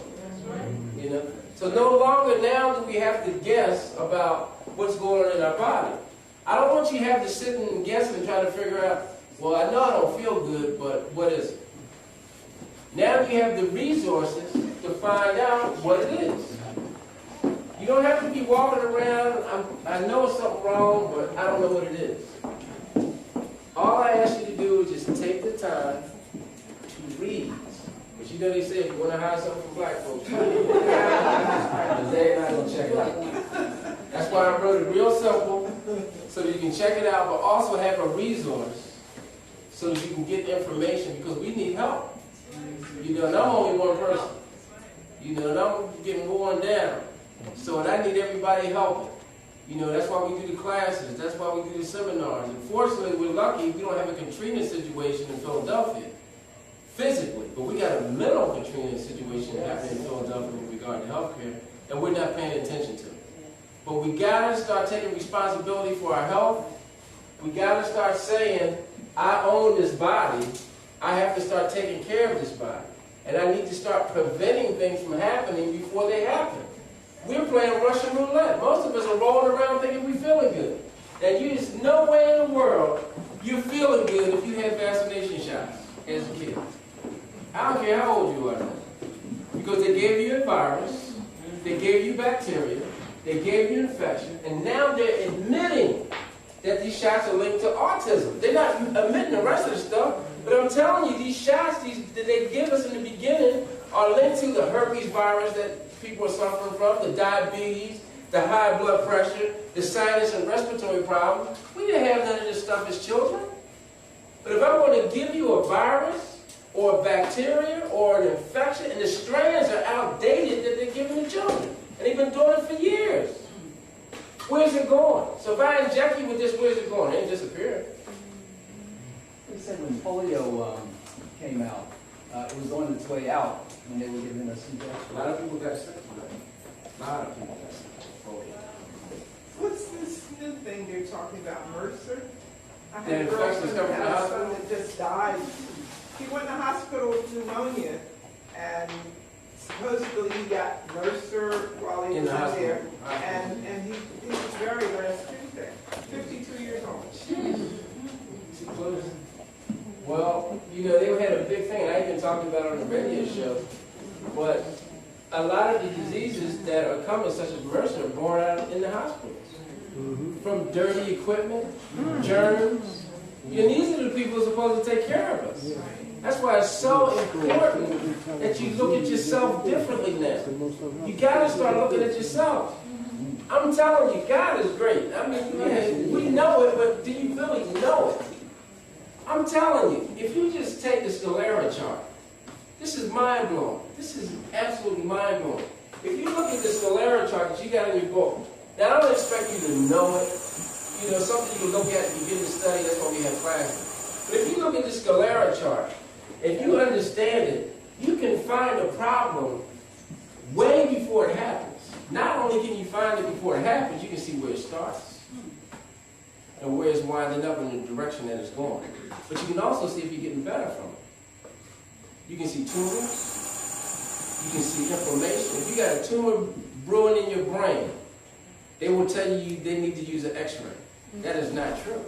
Speaker 1: You know? So no longer now do we have to guess about what's going on in our body. I don't want you to have to sit and guess and try to figure out, well, I know I don't feel good, but what is it? Now you have the resources to find out what it is. You don't have to be walking around, I know it's something wrong, but I don't know what it is. All I ask you to do is just take the time to read. But you know they say if you want to hide something from black folks, they're not going to check it out. That's why I wrote it real simple, so that you can check it out, but also have a resource so that you can get information, because we need help. You know, and I'm only one person. You know, and I'm getting worn down. So, and I need everybody helping. You know, that's why we do the classes. That's why we do the seminars. Unfortunately, we're lucky we don't have a Katrina situation in Philadelphia, physically. But we got a mental Katrina situation happening in Philadelphia with regard to healthcare, and we're not paying attention to it. But we got to start taking responsibility for our health. We got to start saying, I own this body. I have to start taking care of this body. And I need to start preventing things from happening before they happen. We're playing Russian roulette. Most of us are rolling around thinking we're feeling good. And there's no way in the world you're feeling good if you had vaccination shots as a kid. I don't care how old you are now. Because they gave you a virus, they gave you bacteria, they gave you infection, and now they're admitting that these shots are linked to autism. They're not admitting the rest of the stuff, but I'm telling you, these shots that they give us in the beginning are linked to the herpes virus that people are suffering from, the diabetes, the high blood pressure, the sinus and respiratory problems. We didn't have none of this stuff as children. But if I'm going to give you a virus or a bacteria or an infection, and the strands are outdated that they're giving the children, and they've been doing it for years. Where's it going? So if I inject you with this, where's it going? It ain't disappearing.
Speaker 5: They said when polio came out, it was on its way out when they were giving us injections.
Speaker 1: A lot of people got sick from that. A lot of people got sick from polio.
Speaker 3: What's this new thing they're talking about, Mercer? I
Speaker 1: The
Speaker 3: had a
Speaker 1: infections
Speaker 3: girlfriend
Speaker 1: come from
Speaker 3: that
Speaker 1: the
Speaker 3: had a son
Speaker 1: hospital?
Speaker 3: that just died. He went to the hospital with pneumonia, and supposedly he got Mercer while he
Speaker 1: In
Speaker 3: was
Speaker 1: the
Speaker 3: in
Speaker 1: hospital.
Speaker 3: there. And he was very last Tuesday, 52 years old.
Speaker 1: Too close. Well, you know, they had a big thing, and I even talked about it on the radio show, but a lot of the diseases that are coming, such as MRSA, are born out in the hospitals. From dirty equipment, germs. And these are the people who are supposed to take care of us. That's why it's so important that you look at yourself differently now. You got to start looking at yourself. I'm telling you, God is great. I mean, we know it, but do you really know it? I'm telling you, if you just take the sclera chart, this is mind-blowing. This is absolutely mind-blowing. If you look at the sclera chart that you got in your book, now I don't expect you to know it. You know, something you can look at and begin to study, that's why we have classes. But if you look at the sclera chart, if you understand it, you can find a problem way before it happens. Not only can you find it before it happens, you can see where it starts and where it's winding up in the direction that it's going. But you can also see if you're getting better from it. You can see tumors. You can see inflammation. If you got a tumor brewing in your brain, they will tell you they need to use an x-ray. That is not true.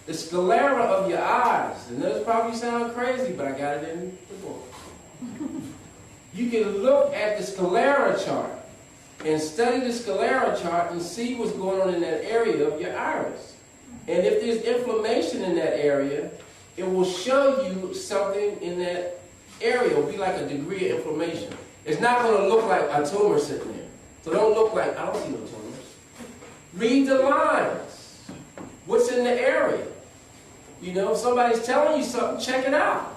Speaker 1: The sclera of your eyes, and those probably sound crazy, but I got it in the book. You can look at the sclera chart and study the sclera chart and see what's going on in that area of your iris. And if there's inflammation in that area, it will show you something in that area. It will be like a degree of inflammation. It's not going to look like a tumor sitting there. So don't look like, I don't see no tumors. Read the lines. What's in the area? You know, if somebody's telling you something, check it out.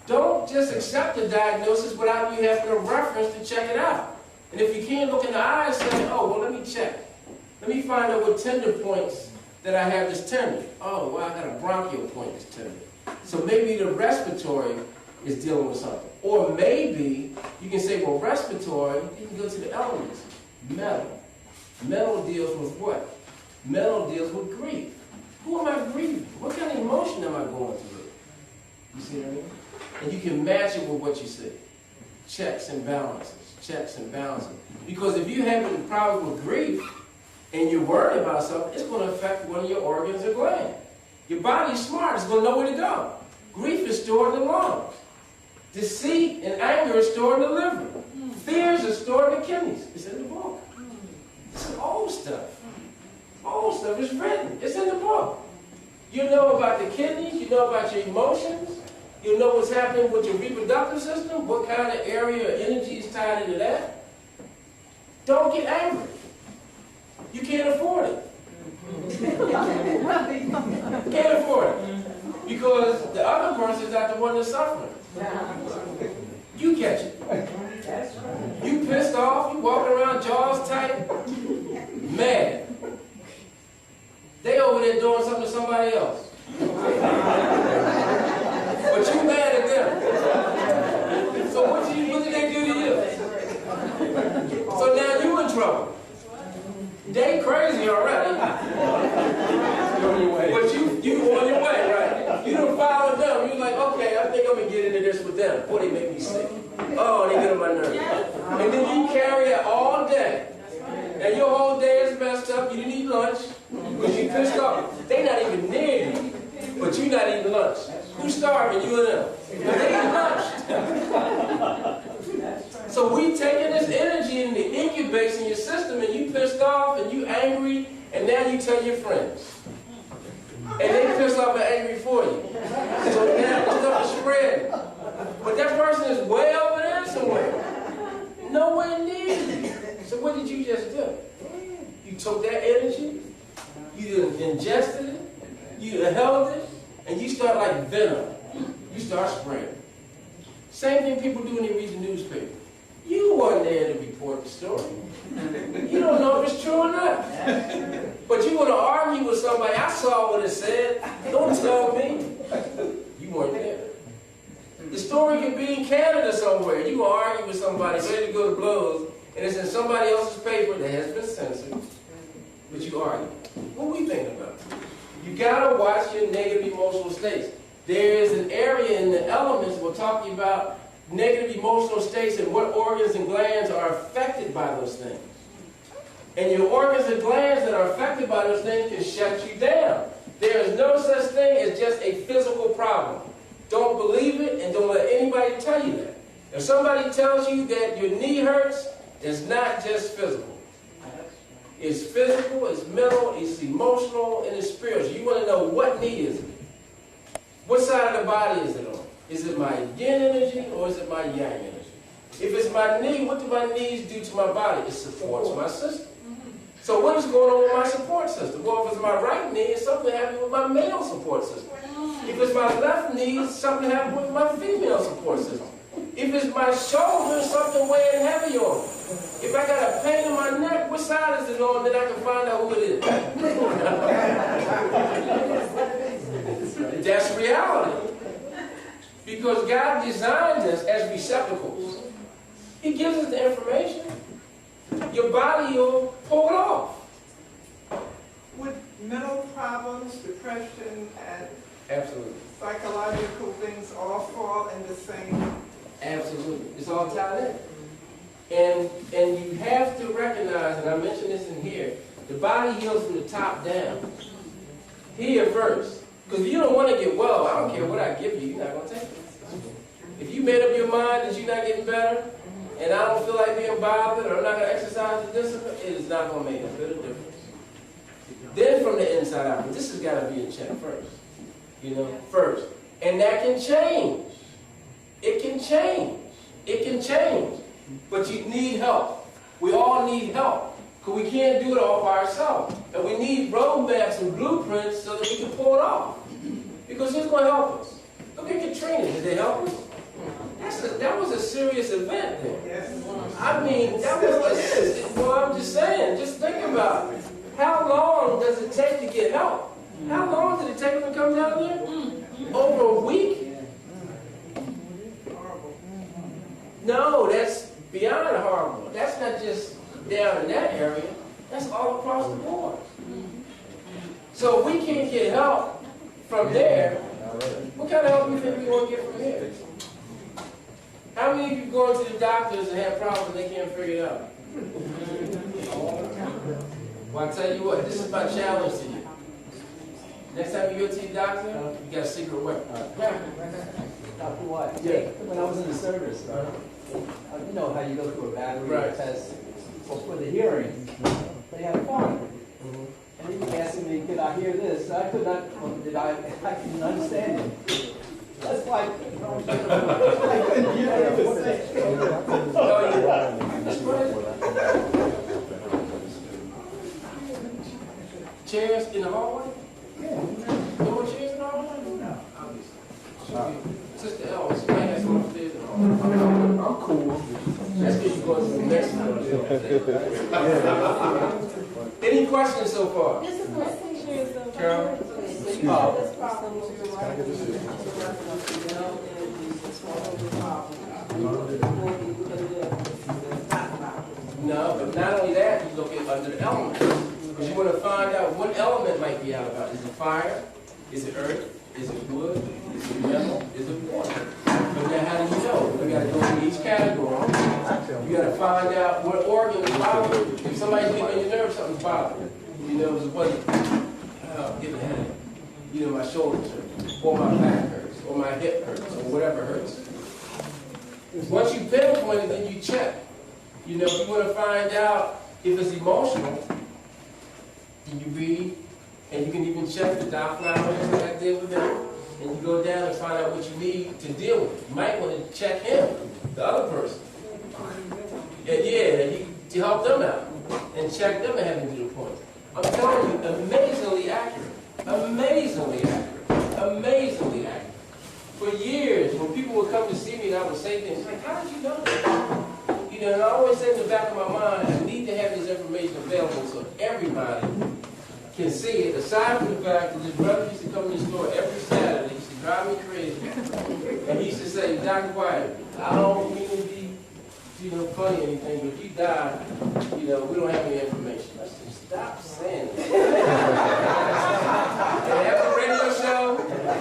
Speaker 1: Don't just accept the diagnosis without you having a reference to check it out. And if you can't look in the eyes and say, oh, well, let me check. Let me find out what tender points that I have that's tender. Oh, well, I got a bronchial point that's tender. So maybe the respiratory is dealing with something. Or maybe you can say, well, respiratory, you can go to the elements. Metal. Metal deals with what? Metal deals with grief. Who am I grieving? What kind of emotion am I going through? You see what I mean? And you can match it with what you see. Checks and balances. Checks and balances. Because if you have a problem with grief and you're worried about something, it's going to affect one of your organs or glands. Your body's smart. It's going to know where to go. Grief is stored in the lungs. Deceit and anger is stored in the liver. Fears are stored in the kidneys. It's in the book. It's old stuff. Old stuff is written. It's in the book. You know about the kidneys. You know about your emotions. You know what's happening with your reproductive system. What kind of area or energy is tied into that. Don't get angry. You can't afford it. Can't afford it. Because the other person's not the one that's suffering. You catch it. You pissed off. You walking around jaws tight. Mad. They over there doing something to somebody else. But you mad at them. So what did they do to you? So now you in trouble. They crazy already. You're on your way. But you on your way, right? You done followed them. You're like, okay, I think I'm going to get into this with them. Boy, they make me sick. Oh, they get on my nerves. And then you carry it all day. And your whole day is messed up. You didn't eat lunch. Because you pissed off. They not even near you. But you not eating lunch. Who's starving? You and them. But they eat lunch. So we taking this energy and it incubates in your system, and you pissed off and you angry, and now you tell your friends. And they pissed off and angry for you. So now the stuff is spreading. But that person is way over there somewhere. Nowhere near you. So what did you just do? You took that energy, you ingested it, you held it, and you start like venom. You start spreading. Same thing people do when they read the newspaper. You weren't there to report the story. You don't know if it's true or not. But you want to argue with somebody. I saw what it said. Don't tell me. You weren't there. The story could be in Canada somewhere. You want to argue with somebody ready to go to blows, and it's in somebody else's paper that has been censored, but you argue. What we think about? You gotta watch your negative emotional states. There is an area in the elements we're talking about negative emotional states and what organs and glands are affected by those things. And your organs and glands that are affected by those things can shut you down. There is no such thing as just a physical problem. Don't believe it and don't let anybody tell you that. If somebody tells you that your knee hurts, it's not just physical. It's physical, it's mental, it's emotional, and it's spiritual. You want to know what knee is it? What side of the body is it on? Is it my yin energy or is it my yang energy? If it's my knee, what do my knees do to my body? It supports my system. So what is going on with my support system? Well, if it's my right knee, it's something happening with my male support system. If it's my left knee, it's something happening with my female support system. If it's my shoulder, it's something weighing heavy on me. If I got a pain in my neck, what side is it on that I can find out who it is? That's reality. Because God designed us as receptacles. He gives us the information. Your body will pull it off.
Speaker 3: Would mental problems, depression, and
Speaker 1: Absolutely.
Speaker 3: psychological things all fall in the same?
Speaker 1: Absolutely. It's all tied in. And you have to recognize, and I mentioned this in here, the body heals from the top down. Here first. Because if you don't want to get well, I don't care what I give you, you're not going to take it. If you made up your mind that you're not getting better, and I don't feel like being bothered, or I'm not going to exercise the discipline, it is not going to make a bit of difference. Then from the inside out, but this has got to be in check first. You know, first. And that can change. It can change. It can change. But you need help. We all need help. Because we can't do it all by ourselves. And we need roadmaps and blueprints so that we can pull it off. Because who's going to help us? Look at Katrina. Did they help us? That was a serious event there.
Speaker 3: Yes.
Speaker 1: I mean, that was well, I'm just saying, just think about it. How long does it take to get help? How long did it take them to come down there? Over a week? No, that's beyond horrible. That's not just down in that area. That's all across the board. So if we can't get help from there, what kind of help do you think we want to get from here? How many of you go to the doctors and have problems and they can't figure it out? Well, I tell you what, this is my challenge to you. Next time you go to the doctor, you got a secret weapon.
Speaker 5: Dr. Wyatt,
Speaker 1: Yeah.
Speaker 5: when I was in the service, you know how you go through a battery
Speaker 1: Right.
Speaker 5: test. So for the hearing, they had a phone. And he was asking me, could I hear this? I could not, I couldn't understand him. That's like, I couldn't hear anything.
Speaker 1: Chairs in the hallway? No more chairs in the hallway? No. Obviously. Sister L, somebody has some upstairs in the hallway. I'm cool. That's because you're going to the next one. Any questions so far?
Speaker 6: This is what 6 years ago.
Speaker 1: Carol?
Speaker 6: This problem was
Speaker 1: No, but not only that, you look at under the elements. Because you want to find out what element might be out about. Is it fire? Is it earth? Is it wood? Is it metal? Is it water? But now how do you know? You got to go through each category. You got to find out what organ is bothering you. If somebody's getting on your nerves, something's bothering you. You know, it's what getting a headache. You know, my shoulders hurt, or my back hurts, or my hip hurts, or whatever hurts. Once you pinpoint it, then you check. You know, if you want to find out if it's emotional, then you read, and you can even check the diaphragm that I did with them, and you go down and find out what you need to deal with. You might want to check him, the other person. And yeah, you help them out, and check them ahead and do the point. I'm telling you, amazingly accurate. Amazingly accurate. Amazingly accurate. For years, when people would come to see me and I would say things like, how did you know that? You know, and I always say in the back of my mind, I need to have this information available so everybody can see it. Aside from the fact that this brother used to come to the store every Saturday, he used to drive me crazy. And he used to say, Dr. Wyatt, I don't mean to be, funny or anything, but if you die, we don't have any information. I said, stop saying that. And every radio show,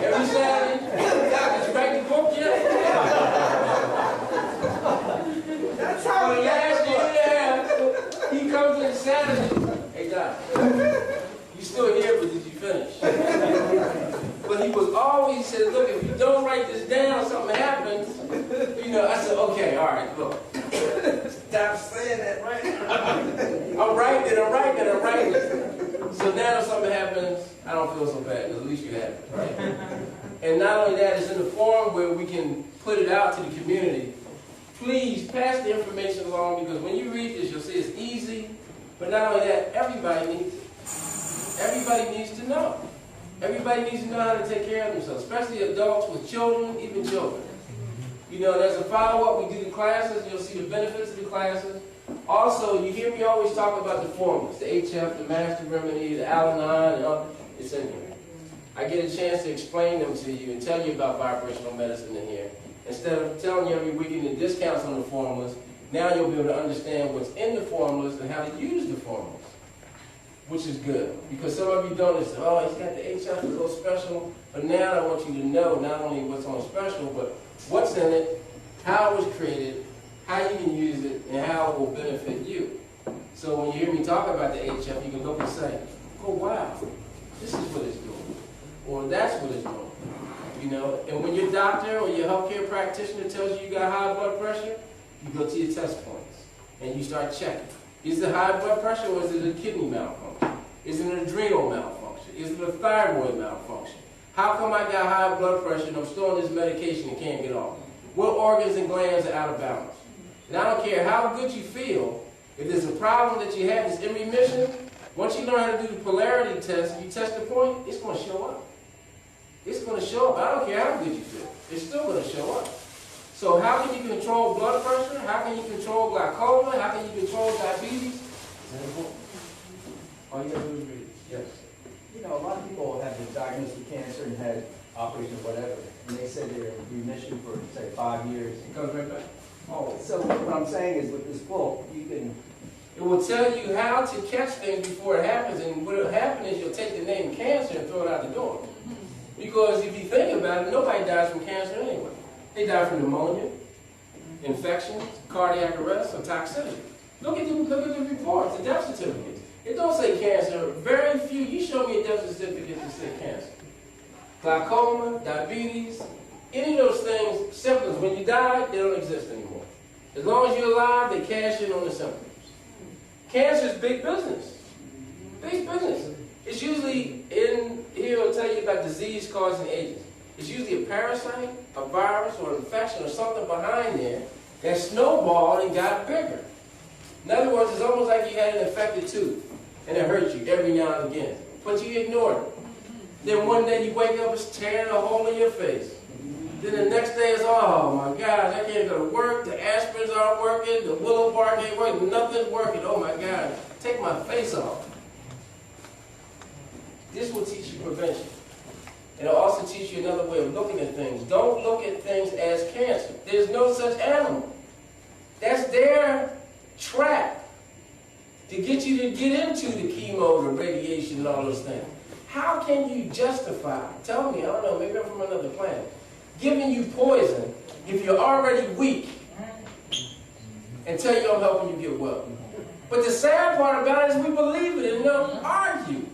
Speaker 1: every Saturday, did you write the book yet?
Speaker 3: That's how
Speaker 1: For the last year and a half, he comes in Saturday. Hey, Doc, you still here, but did you finish? But he was always, he said, look, if you don't write this You know, I said, okay, all right, look. Stop saying that right now. I'm writing. So now if something happens, I don't feel so bad, because at least you have it, right? And not only that, it's in the form where we can put it out to the community. Please pass the information along, because when you read this, you'll see it's easy. But not only that, everybody needs it. Everybody needs to know. Everybody needs to know how to take care of themselves, especially adults with children, even children. You know, there's a follow-up. We do the classes. You'll see the benefits of the classes. Also, you hear me always talk about the formulas, the HF, the Master Remedy, the Al-Anon, and all. It's in here. I get a chance to explain them to you and tell you about vibrational medicine in here. Instead of telling you every week getting discounts on the formulas, now you'll be able to understand what's in the formulas and how to use the formulas, which is good. Because some of you don't say, oh, he's got the HF, it's a little special. But now I want you to know not only what's on special, but what's in it, how it was created, how you can use it, and how it will benefit you. So when you hear me talk about the HF, you can look and say, oh, wow, this is what it's doing. Or that's what it's doing. You know, and when your doctor or your healthcare practitioner tells you you got high blood pressure, you go to your test points and you start checking. Is it high blood pressure, or is it a kidney malfunction? Is it an adrenal malfunction? Is it a thyroid malfunction? How come I got high blood pressure and I'm still on this medication and can't get off? What organs and glands are out of balance? And I don't care how good you feel, if there's a problem that you have that's in remission, once you learn how to do the polarity test, if you test the point, it's going to show up. It's going to show up. I don't care how good you feel. It's still going to show up. So how can you control blood pressure? How can you control glaucoma? How can you control diabetes? All you got to do is read it. Yes.
Speaker 5: You know, a lot of people have been diagnosed with cancer and had operations or whatever, and they said they're in remission for, say, 5 years.
Speaker 1: It comes right back. Oh.
Speaker 5: So what I'm saying is, with this book, you can...
Speaker 1: It will tell you how to catch things before it happens, and what will happen is you'll take the name cancer and throw it out the door. Because if you think about it, nobody dies from cancer anyway. They die from pneumonia, infections, cardiac arrest, or toxicity. Look at the reports, the death certificates. It don't say cancer. Very few. You show me a death certificate that say cancer. Glaucoma, diabetes, any of those things, symptoms. When you die, they don't exist anymore. As long as you're alive, they cash in on the symptoms. Cancer is big business. Big business. It's usually in here. It'll tell you about disease-causing agents. It's usually a parasite, a virus, or an infection, or something behind there that snowballed and got bigger. In other words, it's almost like you had an infected tooth, and it hurts you every now and again. But you ignored it. Then one day you wake up, it's tearing a hole in your face. Then the next day it's, oh my gosh, I can't go to work, the aspirins aren't working, the willow bark ain't working, nothing's working, oh my God, take my face off. This will teach you prevention. And it'll also teach you another way of looking at things. Don't look at things as cancer. There's no such animal. That's their trap to get you to get into the chemo, the radiation, and all those things. How can you justify, tell me, I don't know, maybe I'm from another planet, giving you poison if you're already weak and tell you I'm helping you get well? But the sad part about it is we believe it and don't argue.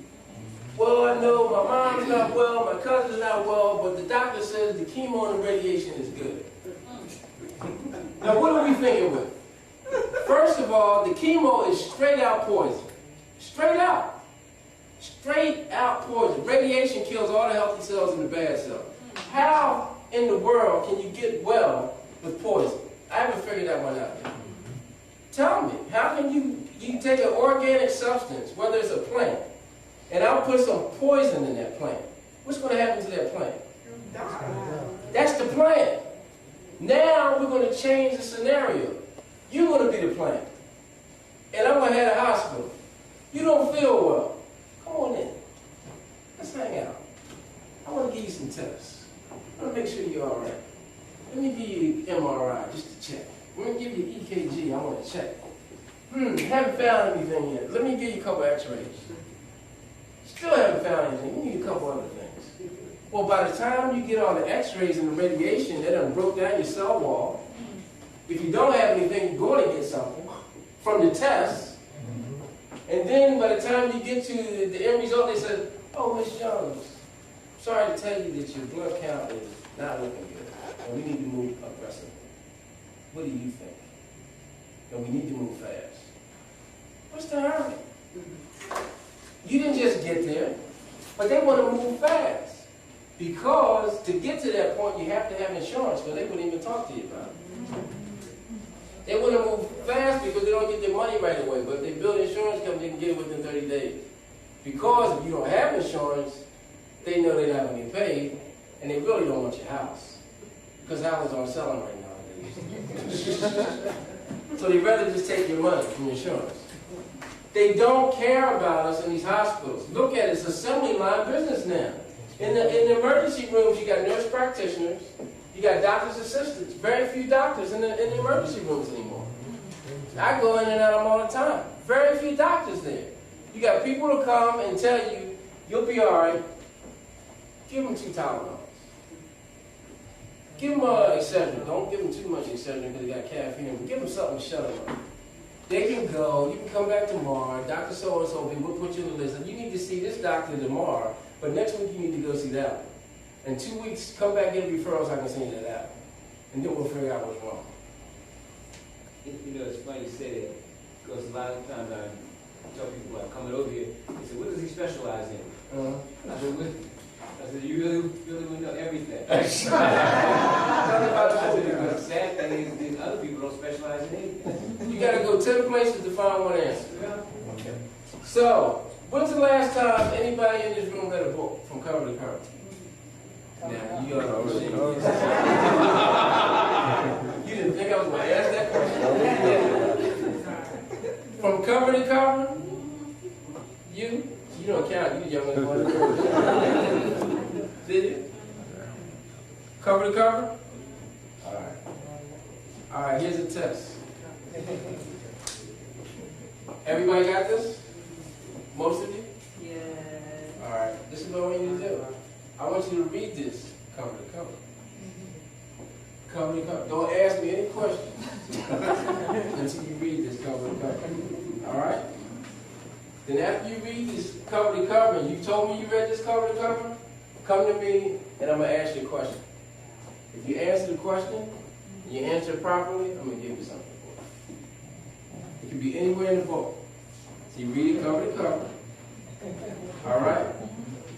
Speaker 1: Well, I know my mom's not well, my cousin's not well, but the doctor says the chemo and the radiation is good. Now, what are we thinking with? First of all, the chemo is straight out poison. Straight out. Straight out poison. Radiation kills all the healthy cells and the bad cells. How in the world can you get well with poison? I haven't figured that one out yet. Tell me, how can you take an organic substance, whether it's a plant, and I'll put some poison in that plant. What's going to happen to that plant? That's the plant. Now we're going to change the scenario. You're going to be the plant. And I'm going to head a hospital. You don't feel well. Come on in. Let's hang out. I want to give you some tests. I want to make sure you're all right. Let me give you MRI just to check. Let me give you EKG. I want to check. Haven't found anything yet. Let me give you a couple x-rays. Still haven't found anything. You need a couple other things. Well, by the time you get all the x-rays and the radiation, that done broke down your cell wall. If you don't have anything, you're going to get something from the tests. And then by the time you get to the end result, they said, oh, Miss Jones, sorry to tell you that your blood count is not looking good, and we need to move aggressively. What do you think? And we need to move fast. What's the hurry? You didn't just get there, but they want to move fast. Because to get to that point, you have to have insurance, because they wouldn't even talk to you about it. They want to move fast because they don't get their money right away, but if they build an insurance company, they can get it within 30 days. Because if you don't have insurance, they know they're not going to get paid, and they really don't want your house. Because houses aren't selling right nowadays. So they'd rather just take your money from insurance. They don't care about us in these hospitals. Look at it, it's assembly line business now. In the emergency rooms, you got nurse practitioners, you got doctor's assistants. Very few doctors in the emergency rooms anymore. I go in and out of them all the time. Very few doctors there. You got people to come and tell you, you'll be all right. Give them 2 Tylenols. Give them Excedrin. Don't give them too much Excedrin because they got caffeine. But give them something to shut them up. They can go. You can come back tomorrow. Dr. So-and-so, we'll put you on the list. You need to see this doctor tomorrow, but next week you need to go see that one. In 2 weeks, come back, get referrals, I can send you to that one. And then we'll figure out what's wrong.
Speaker 5: You know, it's funny you say that, because a lot of times I tell people about coming over here, they say, what does he specialize in? I said, you really want to know everything. The sad thing is these other people don't specialize in anything.
Speaker 1: You got to go 10 places to find one answer. Okay. So, when's the last time anybody in this room read a book from cover to cover? Now, you are You didn't think I was going to ask that question? From cover to cover? You don't count. You the youngest one. Did you? Cover to cover? All right. All right, here's a test. Everybody got this? Most of you?
Speaker 6: Yeah.
Speaker 1: All right, this is what I want you to do. I want you to read this cover to cover. Cover to cover. Don't ask me any questions until you read this cover to cover. All right? Then after you read this cover to cover, and you told me you read this cover to cover, come to me and I'm going to ask you a question. If you answer the question and you answer it properly, I'm going to give you something for it. It can be anywhere in the book. So you read it cover to cover. All right?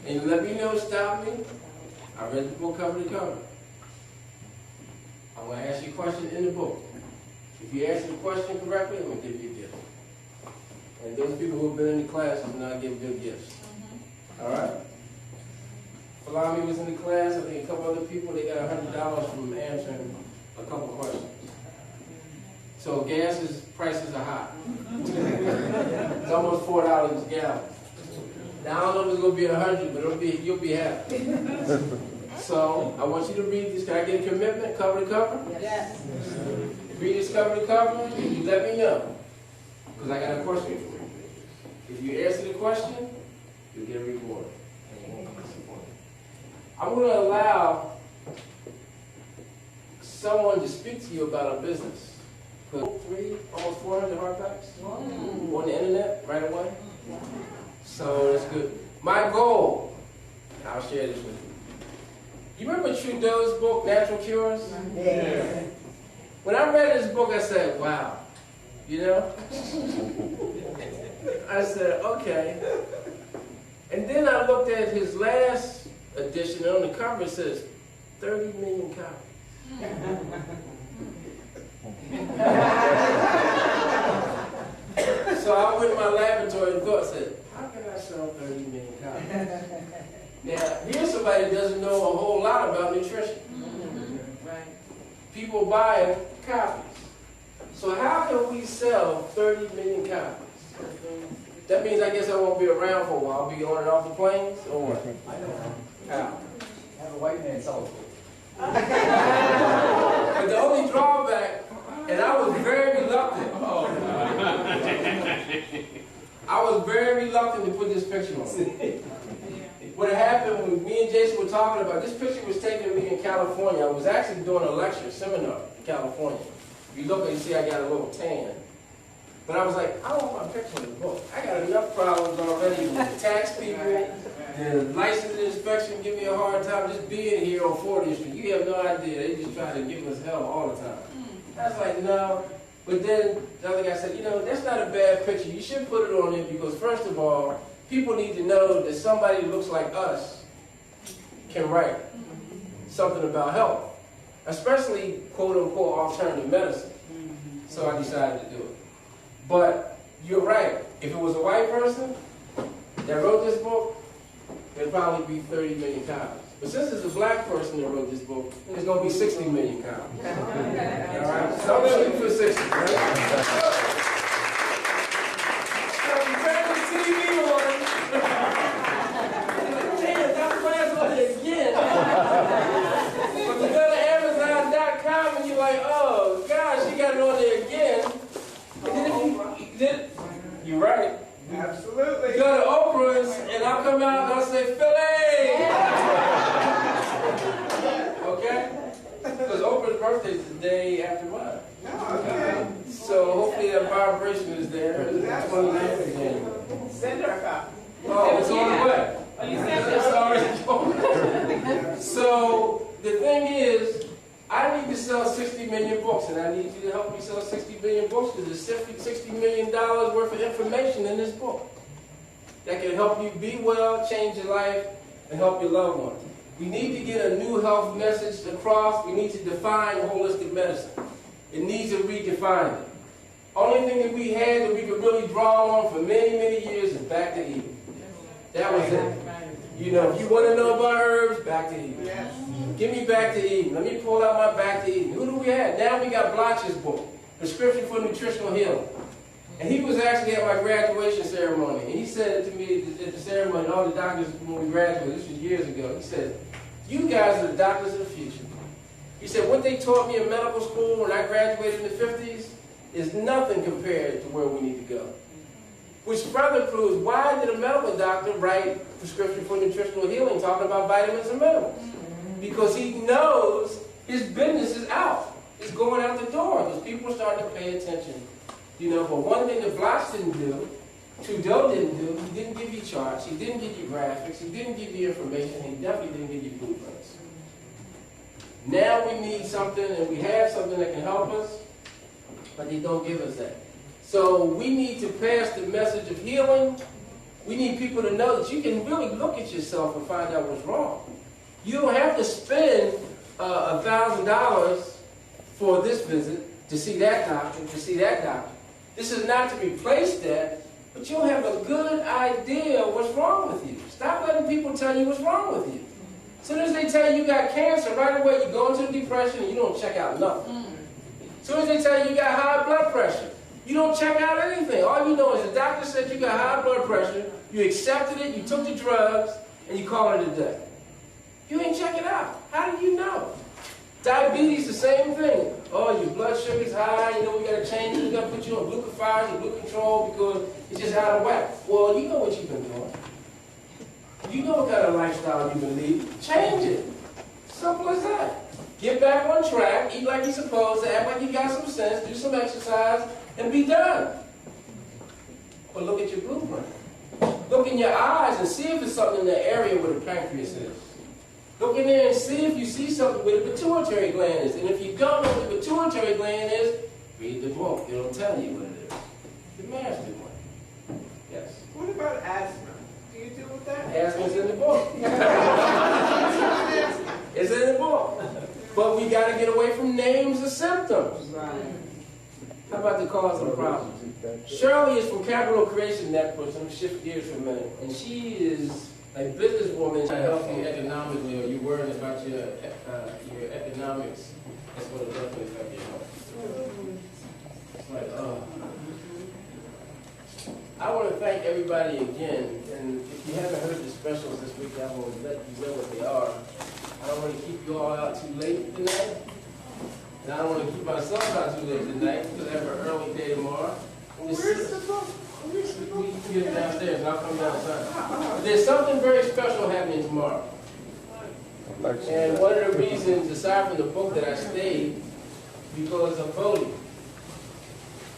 Speaker 1: And you let me know, stop me. I read the book cover to cover. I'm going to ask you a question in the book. If you answer the question correctly, I'm going to give you a gift. And those people who have been in the class will not give good gifts. All right? Falami was in the class. I think a couple other people, they got $100 from answering a couple questions. So prices are high. It's almost $4 a gallon. Now, I don't know if it's going to be 100, but you'll be happy. So, I want you to read this. Can I get a commitment, cover to cover?
Speaker 6: Yes.
Speaker 1: Read this cover to cover, and you let me know. Because I got a question for you. If you answer the question, you'll get a reward. And you won't be disappointed. I'm going to allow someone to speak to you about a business. Almost 400 hardbacks on the internet right away. So that's good. My goal, I'll share this with you. You remember Trudeau's book, Natural Cures?
Speaker 3: Yeah.
Speaker 1: When I read this book, I said, wow. You know? I said, okay. And then I looked at his last edition, and on the cover it says 30 million copies. So I went in my laboratory and thought, said, how can I sell 30 million copies? Now, here's somebody that doesn't know a whole lot about nutrition. People buying copies. So how can we sell 30 million copies? That means I guess I won't be around for a while. I'll be on and off the planes, or what?
Speaker 5: I know.
Speaker 1: How?
Speaker 5: Have a white man sell it.
Speaker 1: But the only drawback, and I was very reluctant. I was very reluctant to put this picture on. What happened when me and Jason were talking about, this picture was taken of me in California. I was actually doing a lecture, seminar in California. If you look and you see I got a little tan. But I was like, I don't want my picture in the book. I got enough problems already with the tax people, the license inspection give me a hard time just being here on 40th Street. You have no idea. They just try to give us hell all the time. I was like, no. But then the other guy said, you know, that's not a bad picture. You should put it on there because, first of all, people need to know that somebody who looks like us can write something about health, especially quote-unquote alternative medicine. So I decided to do it. But you're right. If it was a white person that wrote this book, it'd probably be 30 million copies. But since it's a black person that wrote this book, it's going to be 60 million copies. All right? So I'm going to shoot for 60, right? So you turn the TV on. Damn, Dr. Wyatt's on it again. But you go to Amazon.com and you're like, oh, gosh, she got it on there again. And then if you, you're right.
Speaker 3: Absolutely.
Speaker 1: You go to Oprah's and I'll come out and I'll say, Philly! Okay? Because Oprah's birthday is the day after mine.
Speaker 3: Oh, okay.
Speaker 1: So hopefully that vibration is there. It's the 29th of January.
Speaker 3: Send her a copy.
Speaker 1: Oh, it's on the way. It's already going. So the thing is, I need to sell 60 million books, and I need you to help me sell 60 million books because there's $60 million worth of information in this book that can help you be well, change your life, and help your loved ones. We need to get a new health message across. We need to define holistic medicine. It needs to redefine it. Only thing that we had that we could really draw on for many, many years is Back to Eden. That was it. You know, if you want to know about herbs, Back to Eden.
Speaker 3: Yes.
Speaker 1: Give me Back to Eden. Let me pull out my Back to Eden. Who do we have? Now we got Blotch's book, Prescription for Nutritional Healing. And he was actually at my graduation ceremony. And he said to me at the ceremony, all the doctors when we graduated, this was years ago, he said, you guys are the doctors of the future. He said, what they taught me in medical school when I graduated in the 50s is nothing compared to where we need to go. Which further proves, why did a medical doctor write Prescription for Nutritional Healing talking about vitamins and minerals? Because he knows his business is out. It's going out the door because people are starting to pay attention. You know, but one thing that Blotch didn't do, Trudeau didn't do, he didn't give you charts, he didn't give you graphics, he didn't give you information, he definitely didn't give you blueprints. Now we need something, and we have something that can help us, but they don't give us that. So we need to pass the message of healing. We need people to know that you can really look at yourself and find out what's wrong. You don't have to spend $1,000 for this visit to see that doctor, to see that doctor. This is not to replace that, but you'll have a good idea what's wrong with you. Stop letting people tell you what's wrong with you. As soon as they tell you got cancer, right away you go into depression and you don't check out nothing. As soon as they tell you you got high blood pressure, you don't check out anything. All you know is the doctor said you got high blood pressure, you accepted it, you took the drugs, and you call it a day. You ain't check it out. How do you know? Diabetes, the same thing. Oh, your blood sugar's high, you know, we got to change it, we got to put you on glucophage or glucose control because it's just out of whack. Well, you know what you've been doing. You know what kind of lifestyle you've been leading. Change it. Simple as that. Get back on track, eat like you're supposed to, act like you got some sense, do some exercise, and be done. But look at your blueprint. Look in your eyes and see if there's something in the area where the pancreas is. Look in there and see if you see something where the pituitary gland is. And if you don't know what the pituitary gland is, read the book. It'll tell you what it is. The master one. Yes.
Speaker 3: What about asthma? Do you deal with that?
Speaker 1: Asthma's in the book. It's in the book. But we got to get away from names and symptoms. How about the cause of the problem? Shirley is from Capital Creation Network. I'm going to shift gears for a minute. And she is a businesswoman trying to help you economically, or you're worried about your economics. That's what it definitely affect your health. It's like, oh. I want to thank everybody again. And if you haven't heard the specials this week, I will let you know what they are. I don't want to keep you all out too late tonight. And I don't want to keep myself out too late tonight because I have an early day tomorrow.
Speaker 3: Where's the book?
Speaker 1: We can get it downstairs and I'll come downstairs. There's something very special happening tomorrow. And one of the reasons, aside from the book, that I stayed, because of voting.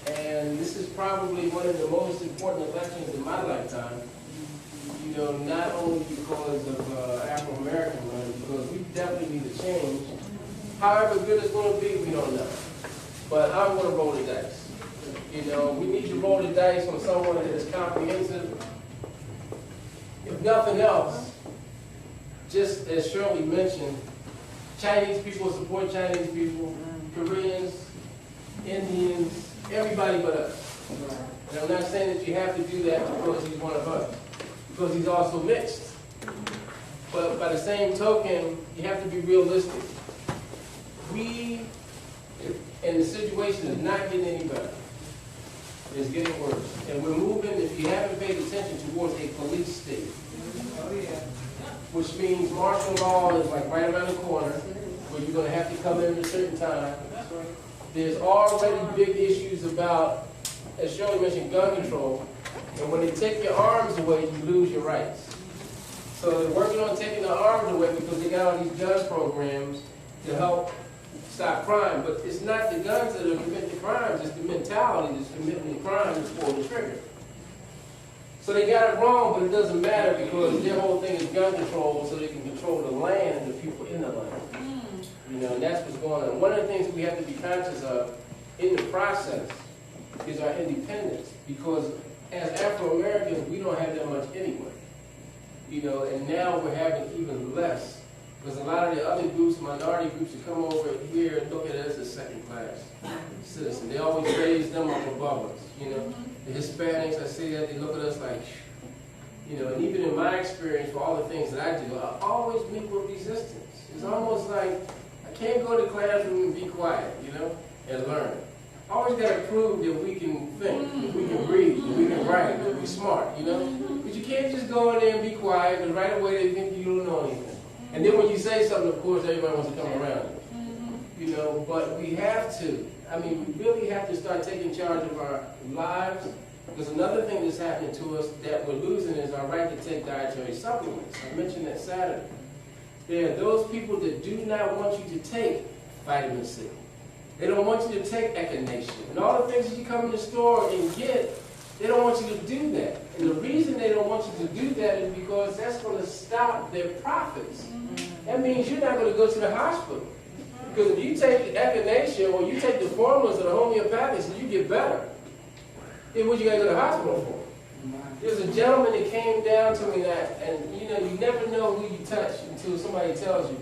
Speaker 1: And this is probably one of the most important elections in my lifetime. You know, not only because of Afro-American women, because we definitely need a change. However good it's going to be, we don't know. but I'm gonna roll the dice. You know, we need to roll the dice on someone that is comprehensive. If nothing else, just as Shirley mentioned, Chinese people support Chinese people, Koreans, Indians, everybody but us. And I'm not saying that you have to do that because he's one of us, because he's also mixed. But by the same token, you have to be realistic. And the situation is not getting any better. It's getting worse. And we're moving, if you haven't paid attention, towards a police state. Which means martial law is like right around the corner, where you're going to have to come in at a certain time. There's already big issues about, as Shirley mentioned, gun control. And when they take your arms away, you lose your rights. So they're working on taking the arms away because they got all these gun programs to help stop crime. But it's not the guns that are committing the crimes, it's the mentality that's committing the crime that's pulling the trigger. So they got it wrong, but it doesn't matter because their whole thing is gun control so they can control the land and the people in the land. You know, and that's what's going on. One of the things that we have to be conscious of in the process is our independence, because as Afro-Americans, we don't have that much anyway. You know, and now we're having even less, because a lot of the other groups, minority groups, that come over here and look at us as second-class citizens. They always raise them up above us, you know. The Hispanics, I say that, they look at us like, you know, and even in my experience, for all the things that I do, I always meet with resistance. It's almost like I can't go to the classroom and be quiet, you know, and learn. I always got to prove that we can think, that we can read, that we can write, that we're smart, you know. But you can't just go in there and be quiet, because right away they think you don't know anything. And then when you say something, of course, everybody wants to come around you. You know, but we have to. I mean, we really have to start taking charge of our lives, because another thing that's happening to us that we're losing is our right to take dietary supplements. I mentioned that Saturday. There are those people that do not want you to take vitamin C. They don't want you to take echinacea. And all the things that you come in the store and get, they don't want you to do that. And the reason they don't want you to do that is because that's going to stop their profits. That means you're not going to go to the hospital. Because if you take echinacea or you take the formulas of the homeopathics and you get better, then what you got to go to the hospital for? There's a gentleman that came down to me and you know, you never know who you touch until somebody tells you.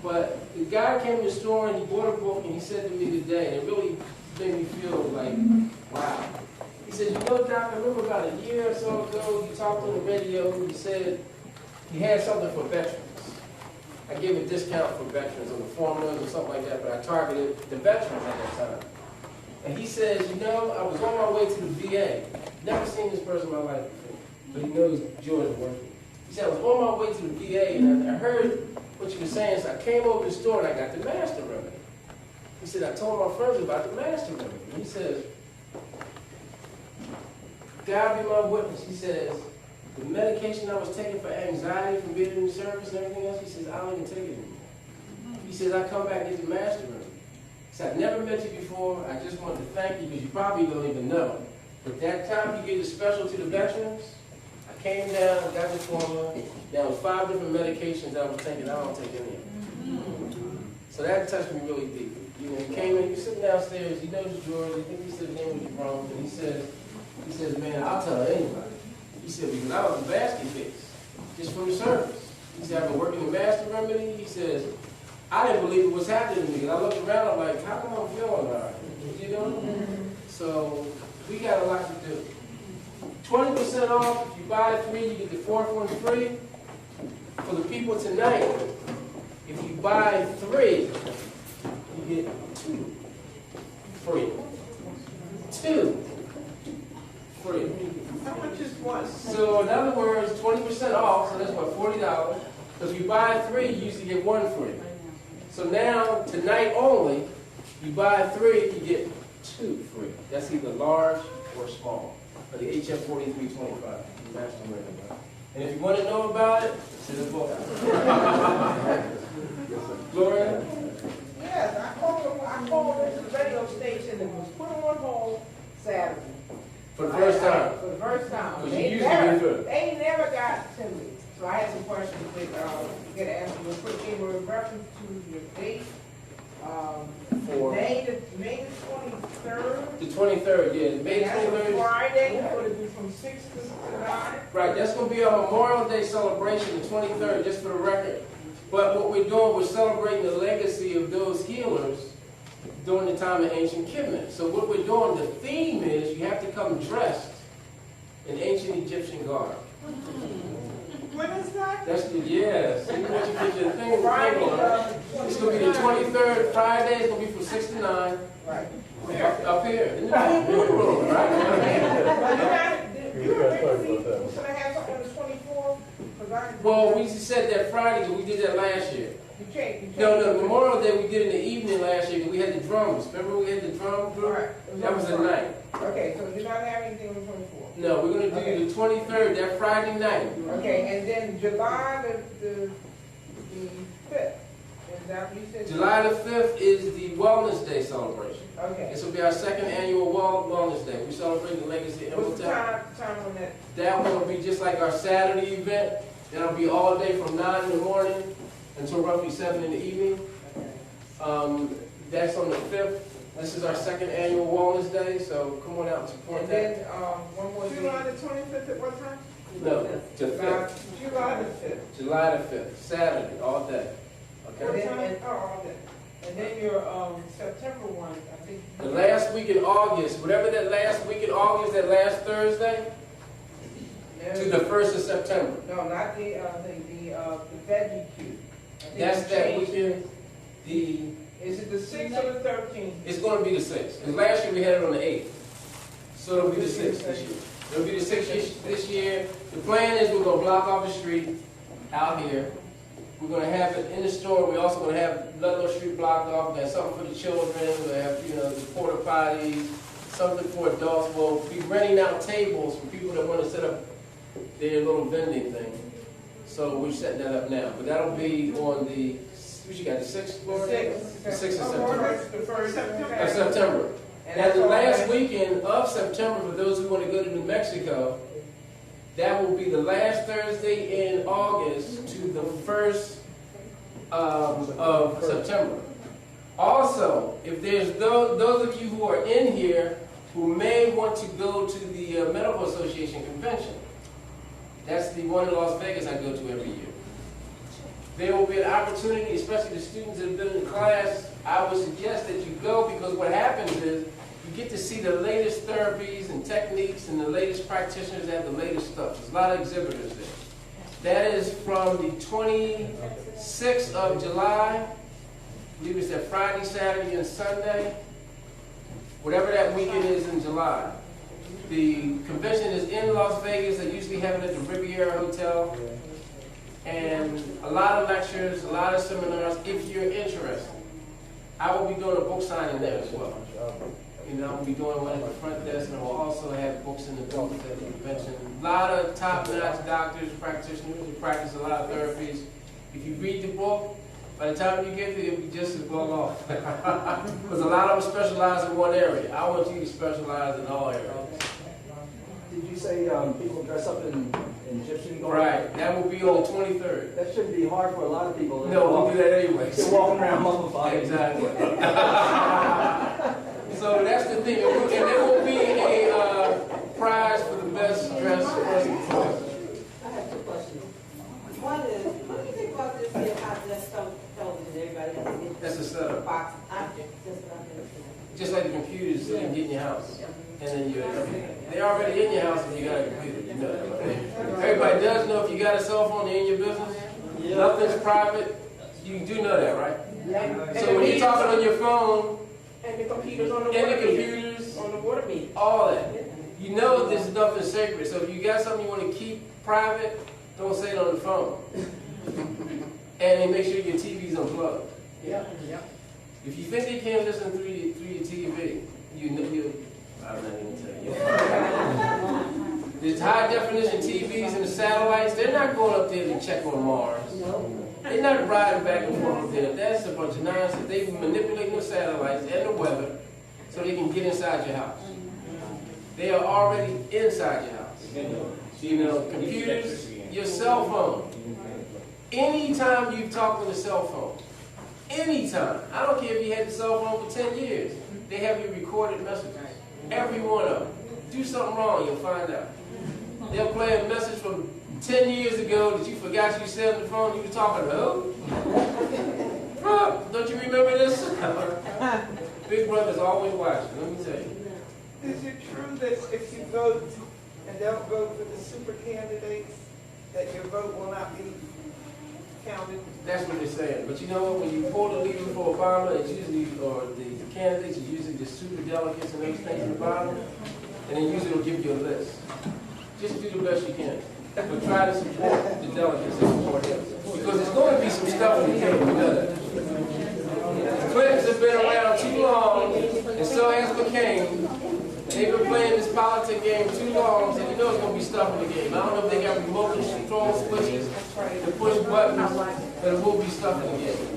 Speaker 1: But the guy came to the store and he bought a book and he said to me today, and it really made me feel like, wow. He said, you know, Doc, I remember about a year or so ago, you talked on the radio and you said he had something for veterans. I gave a discount for veterans on the formulas or something like that, but I targeted the veterans at that time. And he says, you know, I was on my way to the B.A.M. Never seen this person in my life before, but he knows George working. He said, I was on my way to the B.A.M. and I heard what you were saying, so I came over to the store and I got the master remedy. He said, I told my friends about the master remedy. And he says, God be my witness. He says, the medication I was taking for anxiety from being in the service and everything else, he says, I don't even take it anymore. He says, I come back and get the master remedy. He said, I've never met you before. I just wanted to thank you because you probably don't even know. But that time you gave the special to the veterans, I came down and got the formula. There was 5 different medications I was taking. I don't take any of them. So that touched me really deep. You know, he came in, he was sitting downstairs, he knows George, I think he said his name was Jerome, and he says, man, I'll tell anybody. He said, because I was a basket case, just from the service. He said, I've been working the master remedy. He says, I didn't believe it was happening to me. And I looked around, I'm like, how come I'm feeling all right? You know? So we got a lot to do. 20% off, if you buy 3, you get the 4th one free. For the people tonight, if you buy 3, you get 2 free. 2 free.
Speaker 3: How much is one?
Speaker 1: So in other words, 20% off, so that's what, $40. If you buy 3, you usually get 1 free. So now, tonight only, you buy 3, you get 2 free. That's either large or small. For the HF 4325. And if you want to know about it, send a book out. Gloria?
Speaker 7: Yes, I called into the radio station and was put on hold Saturday.
Speaker 1: For the first time.
Speaker 7: For the first time.
Speaker 1: Because you usually get through.
Speaker 7: They never got to me. So I had some questions that get asked real quick. They were in reference to your date,
Speaker 1: For
Speaker 7: name the
Speaker 1: The 23rd, yeah, May
Speaker 7: That's a
Speaker 1: 23rd.
Speaker 7: Friday, it's gonna be from 6 to 9.
Speaker 1: Right, that's gonna be our Memorial Day celebration, the 23rd, just for the record. But what we're doing, we're celebrating the legacy of those healers during the time of ancient Kemet. So what we're doing, the theme is you have to come dressed in ancient Egyptian garb.
Speaker 3: When is that?
Speaker 1: That's the, yes. See, once you get your thing
Speaker 7: Friday,
Speaker 1: on. It's gonna be the 23rd, Friday, it's gonna be from 6 to 9.
Speaker 7: Right.
Speaker 1: Up here, in the blue room, right?
Speaker 7: You originally was gonna have something on the 24th?
Speaker 1: Well, we said that Friday, but we did that last year.
Speaker 7: You changed.
Speaker 1: No, Memorial Day we did in the evening last year, because we had the drums. Remember we had the drum group?
Speaker 7: Right.
Speaker 1: That was at night.
Speaker 7: Okay, so you're not having anything on the 24th?
Speaker 1: No, we're gonna do the 23rd, that Friday night.
Speaker 7: Okay, and then July the 5th, is that what you said?
Speaker 1: July the 5th is the Wellness Day celebration.
Speaker 7: Okay.
Speaker 1: This will be our second annual Wellness Day. We celebrate the legacy of
Speaker 7: What's the
Speaker 1: Imhotep.
Speaker 7: time on that?
Speaker 1: That one will be just like our Saturday event. That'll be all day from 9 in the morning until roughly 7 in the evening. That's on the 5th. This is our second annual Wellness Day, so come on out and support
Speaker 7: And
Speaker 1: that.
Speaker 7: then, one more thing.
Speaker 3: July the 25th at what time?
Speaker 1: No, the 5th.
Speaker 3: July the 5th.
Speaker 1: July the 5th, Saturday, all day.
Speaker 7: And
Speaker 1: Okay?
Speaker 7: then, all day. And then your, September one, I think.
Speaker 1: The last week in August, whatever that last week in August, that last Thursday, to the 1st of September.
Speaker 7: No, not the veggie cube.
Speaker 1: That's that weekend.
Speaker 7: Is it the 6th or the 13th?
Speaker 1: It's going to be the 6th. Because last year we had it on the 8th. So it'll be the 6th this year. It'll be the 6th this year. The plan is we're going to block off the street out here. We're going to have it in the store. We're also going to have Ludlow Street blocked off. We're going to have something for the children. We're going to have, the porta potties, something for adults. We'll be renting out tables for people that want to set up their little vending thing. So we're setting that up now. But that'll be on the, what you got, the 6th, Lord? The 6th of September.
Speaker 7: The 1st
Speaker 1: Of September. And the last weekend of September, for those who want to go to New Mexico, that will be the last Thursday in August to the 1st of September. Also, if there's those of you who are in here who may want to go to the Medical Association convention, that's the one in Las Vegas I go to every year. There will be an opportunity, especially the students that have been in the class, I would suggest that you go, because what happens is you get to see the latest therapies and techniques and the latest practitioners that have the latest stuff. There's a lot of exhibitors there. That is from the 26th of July. I believe it's that Friday, Saturday, and Sunday. Whatever that weekend is in July. The convention is in Las Vegas. They usually have it at the Riviera Hotel. And a lot of lectures, a lot of seminars, if you're interested. I will be doing a book signing there as well. I'll be doing one at the front desk, and I will also have books in the booth at the convention. A lot of top-notch doctors, practitioners who practice a lot of therapies. If you read the book, by the time you get there, it'll be just as well off. Because a lot of them specialize in one area. I want you to specialize in all areas.
Speaker 5: Did you say people dress up in Egyptian garb?
Speaker 1: Right. That will be on the 23rd.
Speaker 5: That shouldn't be hard for a lot of people.
Speaker 1: No, we do that anyway.
Speaker 5: They're walking around mummified.
Speaker 1: Exactly. So that's the thing. And there will be a prize for the best dressed person.
Speaker 6: I have two questions. One is, what do you think about this here, how just television, everybody has
Speaker 1: That's a setup.
Speaker 6: box? I just what I'm interested
Speaker 1: Just like the computers, so you can get in your house. And then they're already in your house if you got a computer. You know that. Everybody does know if you got a cell phone, they're in your business. Nothing's private. You do know that, right?
Speaker 7: Yeah.
Speaker 1: So when you're talking on your phone,
Speaker 7: And the computers on the
Speaker 1: and
Speaker 7: water
Speaker 1: the
Speaker 7: meter.
Speaker 1: computers,
Speaker 7: On the water meter.
Speaker 1: all that. You know there's nothing sacred. So if you got something you want to keep private, don't say it on the phone. And then make sure your TV's unplugged.
Speaker 7: Yeah.
Speaker 1: If you think they can't listen through your TV, I'm not even tell you. There's high definition TVs and the satellites, they're not going up there to check on Mars. They're not riding back and forth with them. That's a bunch of nonsense. They manipulate the satellites and the weather so they can get inside your house. They are already inside your house. Computers, your cell phone. Anytime you talk on the cell phone, anytime, I don't care if you had the cell phone for 10 years, they have your recorded messages. Every one of them. Do something wrong, you'll find out. They'll play a message from 10 years ago that you forgot you said on the phone. You were talking to who? Huh, don't you remember this? Big Brother's always watching, let me tell you.
Speaker 3: Is it true that if you vote and don't vote for the super candidates, that your vote will not be counted?
Speaker 1: That's what they're saying. But you know what? When you pull the leader for Obama, it's usually, or the candidates, it's usually the super delegates and those things at the bottom. And then usually it'll give you a list. Just do the best you can. But try to support the delegates and support him. Because there's going to be some stuff in the game. You know that. The Clintons have been around too long, and so has McCain. They've been playing this politic game too long, so you know there's going to be stuff in the game. I don't know if they got remote control switches to push buttons, but there will be stuff in the game.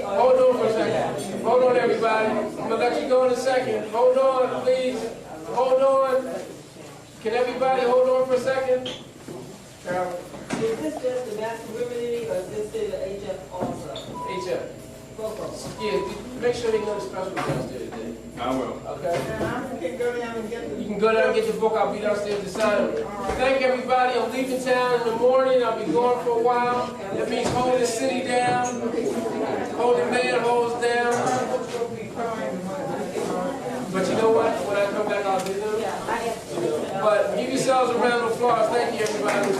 Speaker 1: Hold on for a second. Hold on, everybody. I'm going to let you go in a second. Hold on, please. Hold on. Can everybody hold on for a second? Carol?
Speaker 6: Is this just the masculinity or is this the HF also?
Speaker 1: HF.
Speaker 6: Both of them.
Speaker 1: Yeah, make sure they know the special downstairs today.
Speaker 4: I will.
Speaker 1: Okay?
Speaker 3: And I can go down and get the...
Speaker 1: You can go down and get the book. I'll be downstairs to sign it. Thank everybody. I'm leaving town in the morning. I'll be gone for a while. That means hold the city down. Hold the manholes down. But you know what? When I come back, I'll do them. But give yourselves a round of applause. Thank you, everybody.